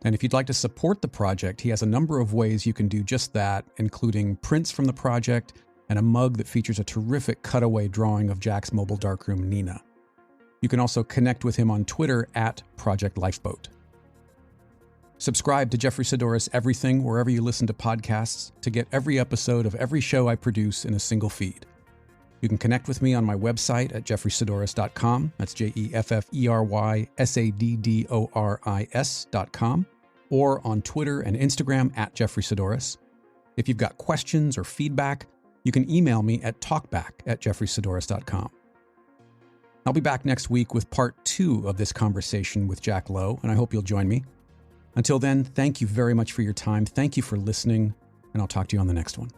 And if you'd like to support the project, he has a number of ways you can do just that, including prints from the project and a mug that features a terrific cutaway drawing of Jack's mobile darkroom, Nina. You can also connect with him on Twitter at Project Lifeboat. Subscribe to Jeffrey Sidoris Everything wherever you listen to podcasts to get every episode of every show I produce in a single feed. You can connect with me on my website at jeffreysidoris.com. That's JeffreySidoris.com. Or on Twitter and Instagram at Jeffrey Sidoris. If you've got questions or feedback, you can email me at talkback@jeffreysidoris.com. I'll be back next week with part 2 of this conversation with Jack Lowe, and I hope you'll join me. Until then, thank you very much for your time. Thank you for listening, and I'll talk to you on the next one.